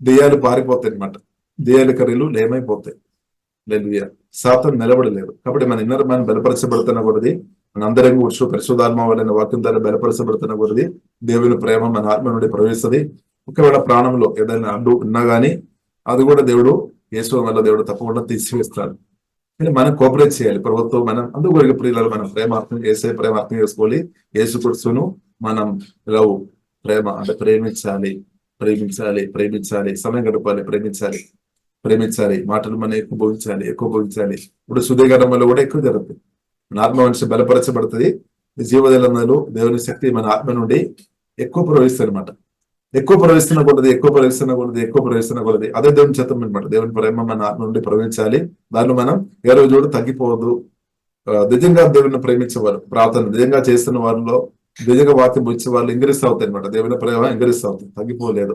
దెయ్యాలు పారిపోతాయి అనమాట. దెయ్యాల కర్రీలు లేమైపోతాయి. లేదు, సాతాను నిలబడలేదు. కాబట్టి మన ఇన్నర్ మనం బలపరచబడుతున్న కొద్దీ, మన అందరం కూర్చో పరిశుద్ధాత్మ వలన వాక్యం ద్వారా బలపరచబడుతున్న కొద్దీ దేవుని ప్రేమ మన ఆత్మ నుండి ప్రవహిస్తుంది. ఒకవేళ ప్రాణంలో ఏదైనా అడ్డు ఉన్నా గానీ అది కూడా దేవుడు యేసు వల్ల దేవుడు తప్పకుండా తీసివేస్తాడు. మనం కోఆపరేట్ చేయాలి ప్రభుత్వం. మనం అందుకు ప్రియులు మనం ప్రేమార్థం చేసే ప్రేమార్థం చేసుకోవాలి. యేసు క్రీస్తును మనం ప్రేమ అంటే ప్రేమించాలి, సమయం గడపాలి, ప్రేమించాలి, మాటలు మనం ఎక్కువ భోగించాలి. ఇప్పుడు శుద్ధీకరణలో కూడా ఎక్కువ జరుగుతుంది. మన ఆత్మ మనిషి బలపరచబడుతుంది. జీవజలంలో దేవుని శక్తి మన ఆత్మ నుండి ఎక్కువ ప్రవహిస్తుంది అనమాట. ఎక్కువ ప్రవహిస్తున్న కొలది అదే దేవుని చిత్తం అనమాట. దేవుని ప్రేమ మన ఆత్మ నుండి ప్రవహించాలి. దానిలో మనం ఏ రోజు కూడా తగ్గిపోవద్దు. నిజంగా దేవుని ప్రేమించేవారు, ప్రార్థన నిజంగా చేస్తున్న వారిలో నిజంగా వాక్యం వచ్చే వాళ్ళు ఇంక్రీస్ అవుతాయి అనమాట. దేవుని ప్రేమ ఇంక్రీస్ అవుతుంది, తగ్గిపోలేదు.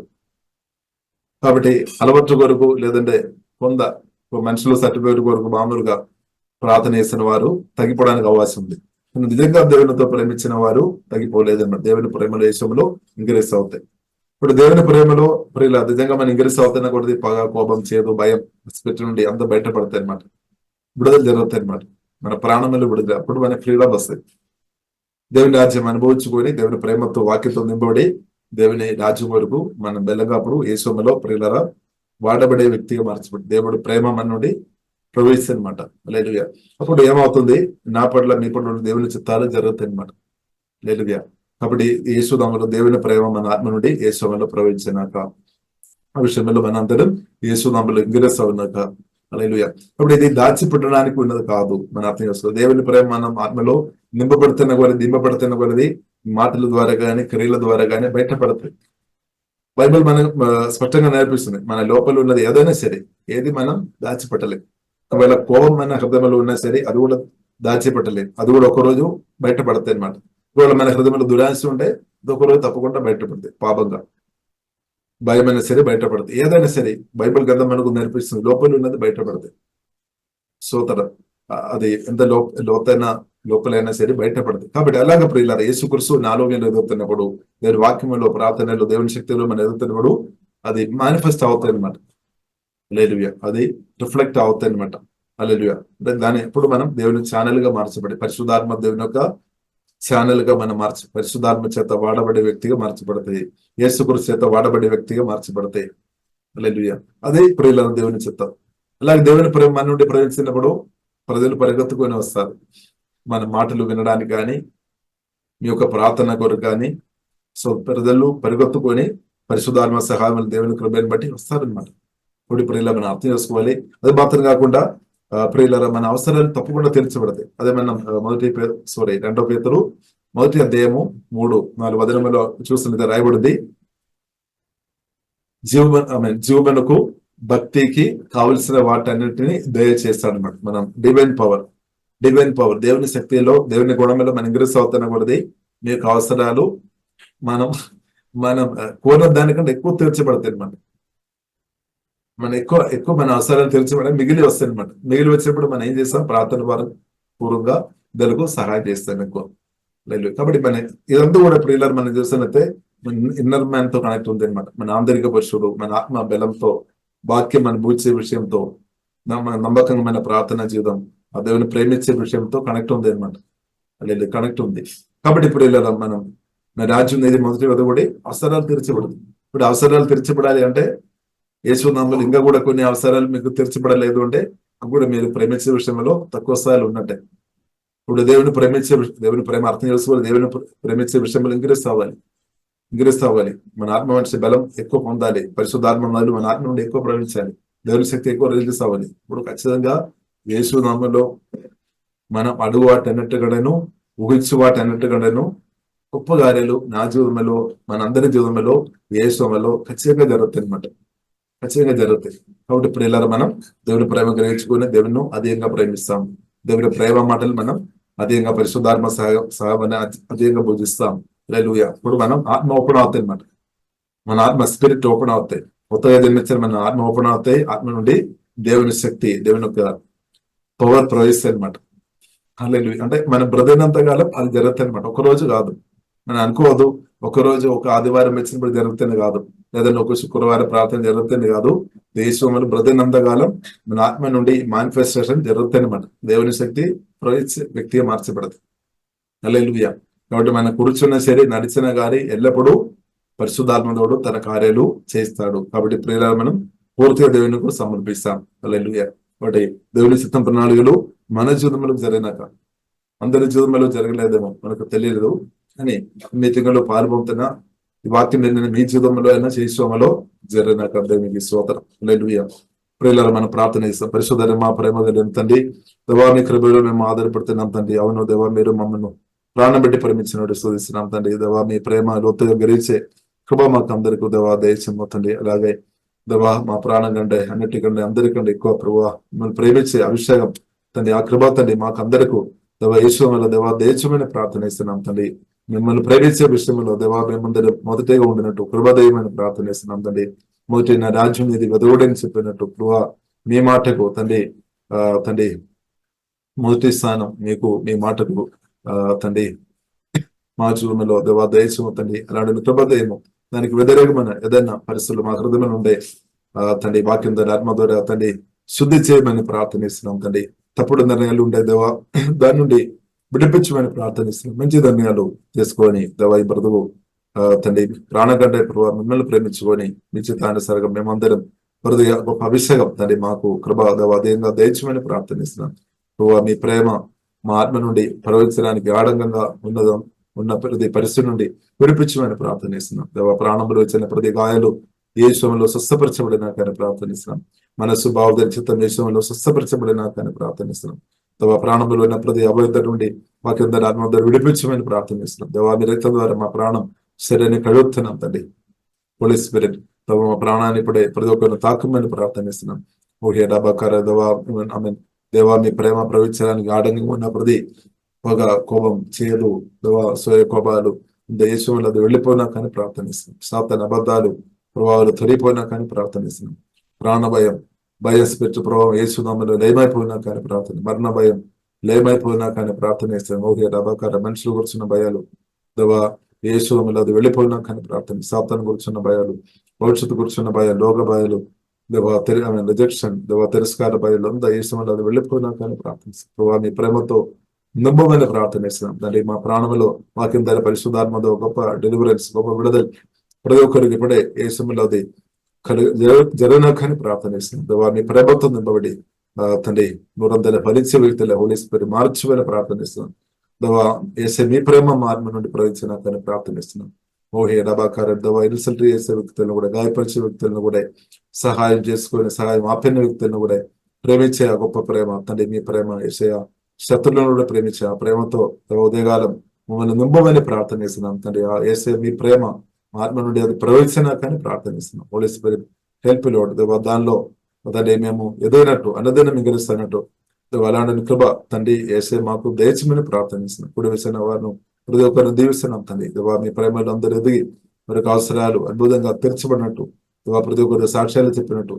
కాబట్టి అలవాటు కొరకు లేదంటే కొంద మనుషులు సర్టిఫికేట్ కొరకు మామూలుగా ప్రార్థన చేసిన వారు తగ్గిపోవడానికి అవకాశం ఉంది. నిజంగా దేవునితో ప్రేమించిన వారు తగ్గిపోలేదు అన్నమాట. దేవుని ప్రేమలో విషయంలో ఇంక్రీస్ అవుతాయి. ఇప్పుడు దేవుని ప్రేమలో ప్రియుల నిజంగా మనం ఇంక్రీస్ అవుతున్న కొద్ది పగ, కోపం, చేదు, భయం స్పిరిట్ నుండి అంత బయటపడతాయి అనమాట. విడుదల జరుగుతాయి అనమాట. మన ప్రాణంలో విడుదల, అప్పుడు మన ఫ్రీడమ్ వస్తాయి. దేవుని రాజ్యం అనుభవించుకొని దేవుని ప్రేమతో వాక్యంతో నింపబడి దేవుని రాజ్యం వరకు మనం బెల్లగాప్పుడు యేసులో ప్రియులరా వాడబడే వ్యక్తిగా మార్చబడి దేవుడు ప్రేమ మన నుండి ప్రవేశిస్తుంది అనమాట. హల్లెలూయా. అప్పుడు ఏమవుతుంది? నా పట్ల మీ పట్ల దేవుని చిత్తాలు జరుగుతాయి అనమాట. హల్లెలూయా. కాబట్టి యేసునామములో దేవుని ప్రేమ మన ఆత్మ నుండి యేసునామములో ప్రవేశించినాక ఆ విషయంలో మన అందరం యేసునామములో ఇంగిరస్ అవునాక హల్లెలూయా. అప్పుడు ఇది దాచిపెట్టడానికి ఉన్నది కాదు, మన అర్థం చేసుకోవాలి. దేవుని ప్రేమ మనం ఆత్మలో దింపబడుతున్న కొలది మాటల ద్వారా గాని క్రియల ద్వారా గాని బయటపడతాయి. బైబిల్ మనం స్పష్టంగా నేర్పిస్తుంది, మన లోపల ఉన్నది ఏదైనా సరే ఏది మనం దాచిపెట్టలేదు. ఒకవేళ కోపం మన హృదయంలో ఉన్నా సరే అది కూడా దాచిపెట్టలేదు, అది కూడా ఒకరోజు బయటపడతాయి అనమాట. ఒకవేళ మన హృదయంలో దురాశ ఉంటే అది ఒకరోజు తప్పకుండా బయటపడతాయి. పాపంగా భయమైనా సరే బయటపడతాయి. ఏదైనా సరే బైబిల్ గ్రంథం మనకు నేర్పిస్తుంది, లోపల ఉన్నది బయటపడతాయి. సోదర అది ఎంత లోతైన లోపలైనా సరే బయటపడదు. కాబట్టి అలాగే ప్రియులారా యేసుక్రీస్తు నాలో నేను ఎదుగుతున్నప్పుడు, దేవుని వాక్యంలో ప్రార్థనలో దేవుని శక్తిలో మనం ఎదుగుతున్నప్పుడు అది మేనిఫెస్ట్ అవుతాయి అనమాట. హల్లెలూయా. అది రిఫ్లెక్ట్ అవుతాయి అనమాట. హల్లెలూయా. అంటే దాన్ని ఎప్పుడు మనం దేవుని ఛానల్ గా మార్చబడి పరిశుద్ధాత్మ దేవుని యొక్క ఛానల్ గా మనం పరిశుద్ధాత్మ చేత వాడబడే వ్యక్తిగా మార్చబడతాయి. యేసుక్రీస్తు చేత వాడబడే వ్యక్తిగా మార్చబడతాయి. హల్లెలూయా. అదే ప్రియులారా దేవుని చిత్తం. అలాగే దేవుని ప్రేమ మన నుండి ప్రవేశించినప్పుడు ప్రజలు పరిగెత్తుకొని వస్తారు. మన మాటలు వినడానికి కానీ మీ యొక్క ప్రార్థన కొరకు కానీ. సో ప్రజలు పరిగెత్తుకొని పరిశుద్ధాత్మ సహాయం దేవుని కృపను బట్టి వస్తారనమాట. ఇప్పుడు ప్రియుల మనం అర్థం చేసుకోవాలి. అది మాత్రం కాకుండా ప్రియుల మన అవసరాలు తప్పకుండా తీర్చబడతాయి. అదే మనం 2 పేతురు 1 అధ్యాయము 3-4 వచనములో చూస్తున్నది రాయబడింది. జీవమునకు భక్తికి కావలసిన వాటన్నిటిని దయచేస్తాడనమాట. మనం డివైన్ పవర్ దేవుని శక్తిలో దేవుని గుణంలో మనం ఇంగ్రెస్ అవుతున్న కొలది మీకు అవసరాలు మనం కోరిన దానికంటే ఎక్కువ తీర్చబడతాయి అనమాట. మనం ఎక్కువ మన అవసరాలు తీర్చబడి మిగిలి వస్తాయి అనమాట. మిగిలి వచ్చినప్పుడు మనం ఏం చేస్తాం? ప్రార్థన పూర్వకంగా దానికి సహాయం చేస్తాం ఎక్కువ. కాబట్టి మన ఇదంతా కూడా ప్రియులర్ మనం చూస్తున్నట్టే ఇన్నర్ మ్యాన్ తో కనెక్ట్ ఉంది అనమాట. మన ఆంతరిక పురుషుడు, మన ఆత్మ బలంతో, వాక్యం మనం బూచే విషయంతో, మన నమ్మకమైన ప్రార్థన జీవితం, ఆ దేవుని ప్రేమించే విషయంతో కనెక్ట్ ఉంది అనమాట. లేదు కనెక్ట్ ఉంది. కాబట్టి ఇప్పుడు ఇలా మనం రాజ్యం ఏది మొదటి వదగొడి అవసరాలు తీర్చబడదు. ఇప్పుడు అవసరాలు తీర్చబడాలి అంటే యేసునామములో ఇంకా కూడా కొన్ని అవసరాలు మీకు తీర్చబడలేదు అంటే కూడా మీరు ప్రేమించే విషయంలో తక్కువ స్థాయిలో ఉన్నట్టే. ఇప్పుడు దేవుని ప్రేమ అర్థం చేసుకోవాలి. దేవుని ప్రేమించే విషయంలో ఇంక్రీస్ అవ్వాలి. మన ఆత్మ మనిషి బలం ఎక్కువ పొందాలి. పరిశుద్ధాత్మ మన ఆత్మ నుండి ఎక్కువ ప్రవహించాలి. దేవుని శక్తి ఎక్కువ రిలీజ్ అవ్వాలి. ఇప్పుడు ఖచ్చితంగా యేసునామములో మనం అడుగు వాటన్నిటిగాను ఊహించు వాటన్నిటిగాను గొప్ప కార్యాలు నా జీవితంలో మన అందరి జీవితంలో యేసునామములో ఖచ్చితంగా జరుగుతాయి అనమాట. ఖచ్చితంగా జరుగుతాయి. కాబట్టి ఇప్పుడు ఇలా మనం దేవుని ప్రేమ గ్రహించుకుని దేవుని అధికంగా ప్రేమిస్తాం. దేవుని ప్రేమ మాటలు మనం అధికంగా పరిశుద్ధాత్మ సహాయాన్ని అధికంగా పూజిస్తాం. హల్లెలూయా. ఇప్పుడు మనం ఆత్మ ఓపెన్ అవుతాయి అనమాట. మన ఆత్మ స్పిరిట్ ఓపెన్ అవుతాయి. కొత్తగా జన్మించిన మన ఆత్మ ఓపెన్ అవుతాయి. ఆత్మ నుండి దేవుని శక్తి, దేవుని యొక్క పవర్ ప్రవేశిస్తాయి అనమాట. హల్లెలూయా. అంటే మన బ్రతికినంత కాలం అది జరుగుతాయి అనమాట. ఒకరోజు కాదు, మనం అనుకోవద్దు ఒకరోజు ఒక ఆదివారం వచ్చినప్పుడు జరుగుతుంది కాదు, లేదంటే ఒక శుక్రవారం ప్రార్థన జరుగుతుంది కాదు. దేశంలో బ్రతికినంత కాలం మన ఆత్మ నుండి మానిఫెస్టేషన్ జరుగుతుంది అనమాట. దేవుని శక్తి ప్రవేశించే వ్యక్తిగా మార్చబడదు. హల్లెలూయా. కాబట్టి మన కూర్చున్న సరే నడిచిన గారి ఎల్లప్పుడూ పరిశుద్ధాత్మతోడు తన కార్యాలు చేస్తాడు. కాబట్టి ప్రియులారా మనం పూర్తిగా దేవునికి సమర్పిస్తాం. హల్లెలూయా. కాబట్టి దేవుని చిత్తం ప్రణాళికలు మన జీవితంలో జరిగినాక అందరి జీవితంలో జరగలేదేమో మనకు తెలియదు, అని మీటింగ్లో పాల్పొందుతున్న ఈ వాక్యం ఏంటంటే మీ జీవితంలో అయినా చేసేమలో జరిగినాక దేవునికి స్తోత్రం. హల్లెలూయా. ప్రియులారా మనం ప్రార్థన చేస్తాం. పరిశుద్ధ మా ప్రేమ కలిగిన తండ్రి, దేవా మీ కృపలో మేము ఆధారపడుతున్నాం తండ్రి. అవును దేవా, మీరు మమ్మల్ని ప్రాణం పెట్టి ప్రేమించినట్టు స్తుతిస్తున్నాం తండ్రి. దేవా మీ ప్రేమ లోతుగా గ్రహించే కృప మాకు అందరికీ దేవా దయచేయము తండ్రి. అలాగే దేవా మా ప్రాణం కంటే అన్నిటికంటే అందరికంటే ఎక్కువ ప్రభావ మిమ్మల్ని ప్రేమించే అభిషేకం తండ్రి, ఆ కృప తండ్రి మాకు అందరికీ దేవా యేసుమల దేవా దయచమని ప్రార్థన ఇస్తున్నాం తండ్రి. మిమ్మల్ని ప్రేమించే విషయంలో దేవా మేమందరూ మొదటిగా ఉండినట్టు కృపదయమని ప్రార్థన ఇస్తున్నాం తండ్రి. మొదటి నా రాజ్యం ఇది వెదవుడని చెప్పినట్టు కృప మీ మాటకు తండ్రి తండ్రి మొదటి స్థానం మీకు మీ మాటకు తండ్రి మా జీవనంలో దేవా దయచము తండ్రి. అలాంటి కృపదయము దానికి వ్యతిరేకమైన ఏదైనా పరిస్థితులు మా హృదయంలో ఉండే తండ్రి వాక్యం ద్వారా ఆత్మ ద్వారా తండ్రి శుద్ధి చేయమని ప్రార్థనిస్తున్నాం తండ్రి. తప్పుడు నిర్ణయాలు ఉండే దేవా దాని నుండి విడిపించమని ప్రార్థనిస్తున్నాం. మంచి నిర్ణయాలు చేసుకొని దేవా ఈ బ్రతుకు తండ్రి ప్రాణకంటే మిమ్మల్ని ప్రేమించుకొని మీ చిత్తానుసారంగా మేమందరం బ్రతుగా గొప్ప అభిషేకం తండ్రి మాకు కృప దేవా అదేంగా దయచమని ప్రార్థనిస్తున్నాం. మీ ప్రేమ మా ఆత్మ నుండి ప్రవహించడానికి ఆడంగంగా ఉన్న ప్రతి పరిస్థితి నుండి విడిపించమని ప్రార్థనిస్తున్నాం. దేవా ప్రాణంలో వచ్చిన ప్రతి గాయాలు ఏ విషయంలో స్వస్థపరచబడినా కానీ ప్రార్థనిస్తున్నాం. మనస్సు భావోదర చిత్తం ఏ విషయంలో స్వస్థపరచబడినా కానీ ప్రార్థనిస్తున్నాం. దేవా ప్రాణంలో ఉన్న ప్రతి అభద్ర నుండి మాకు అందరి ఆత్మ విడిపించమని ప్రార్థనిస్తున్నాం. దేవా మీ రక్తం ద్వారా మా ప్రాణం శరీరాన్ని కడుగుతున్నాం తండ్రి. హోలీ స్పిరిట్ దేవా మా ప్రాణాన్ని ఇప్పుడే ప్రతి ఒక్కరిని తాకమని ప్రార్థనిస్తున్నాం. ఓహే డబాకార దేవా ఆమె దేవా మీ ప్రేమ ప్రవహించడానికి ఆడంగా ఉన్న ప్రతి పొగ కోపం చేదు దేవా సోయ కోపాలు దేశంలో అది వెళ్ళిపోయినా కానీ ప్రార్థనిస్తున్నాం. సాతాన అబద్ధాలు ప్రభావాలు తొలిపోయినా కానీ ప్రార్థనిస్తున్నాం. ప్రాణ భయం స్పిరిట్ ప్రభావం యేసునామములో లయమైపోయినా కానీ ప్రార్థన, మరణ భయం లయమైపోయినా కానీ ప్రార్థనిస్తున్నాం. ఓహే డబాకార మనుషులు కూర్చున్న భయాలు దేవా యేసునామములో అది వెళ్ళిపోయినా కానీ ప్రార్థన, సాతాను కూర్చున్న భయాలు, భవిష్యత్తు కూర్చున్న భయాలు, లోక భయాలు దేవా రిజెక్షన్ దేవా తిరస్కార భయాలు అంతా యేసునామములో అది వెళ్ళిపోయినా కానీ ప్రార్థనిస్తాం. ప్రభావ మీ ప్రేమతో నింపమని ప్రార్థనిస్తున్నాం తండ్రి. మా ప్రాణంలో వాక్యం ధర పరిశుద్ధాత్మతో గొప్ప డెలివరెన్స్ గొప్ప విడుదల ప్రతి ఒక్కరికి ఇప్పుడే యేసునామములో అది జరగనకని ప్రార్థనిస్తున్నాం. దేవా మీ ప్రేమతో నింపబడి తండ్రి నూరందల ఫలించే వ్యక్తుల హోలీ స్పిరిట్ మార్చమని ప్రార్థనిస్తున్నాం. దేవా యేసే మీ ప్రేమ మార్మ నుండి ప్రవహించినాకని ప్రార్థనిస్తున్నాం. ఓహే డబాకార దేవా ఇన్సల్ట్ చేసే వ్యక్తులను కూడా గాయపరిచే వ్యక్తులను కూడా సహాయం చేసుకుని సహాయం ఆపిన వ్యక్తులను కూడా ప్రేమించే ఆ గొప్ప ప్రేమ తండ్రి మీ ప్రేమ యేసయ్య శత్రులను కూడా ప్రేమించే ఆ ప్రేమతో ఉదయకాలం మమ్మల్ని నింపమని ప్రార్థనిస్తున్నాం తండ్రి. ఆ యేసే మీ ప్రేమ ఆత్మ నుండి అది ప్రవహించినా కానీ ప్రార్థనిస్తున్నాం. హోలీ స్పిరిట్ హెల్ప్ లోడ్ దేవా దానిలో తండ్రి మేము ఎదైనట్టు అన్నదైనా మిగిలిస్తున్నట్టు అలాంటి కృప తండ్రి యేసే మాకు దయచమని ప్రార్థనిస్తున్నాం. కుడి వేసిన వారిని ప్రతి ఒక్కరిని దీవిస్తున్నాం తండ్రి. దేవా మీ ప్రేమలో అందరూ ఎదిగి మరొక అవసరాలు అద్భుతంగా తీర్చబడినట్టు దేవా ప్రతి ఒక్కరు సాక్ష్యాలు చెప్పినట్టు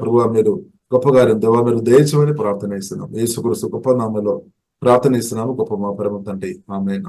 ప్రభువా మీరు గొప్ప కార్యం దేవా మీరు దయచమని ప్రార్థన ఇస్తున్నాం. యేసుక్రీస్తు గొప్ప నామములో ప్రార్థన ఇస్తున్నాము. గొప్ప మా పరమ తండ్రి ఆమేన్.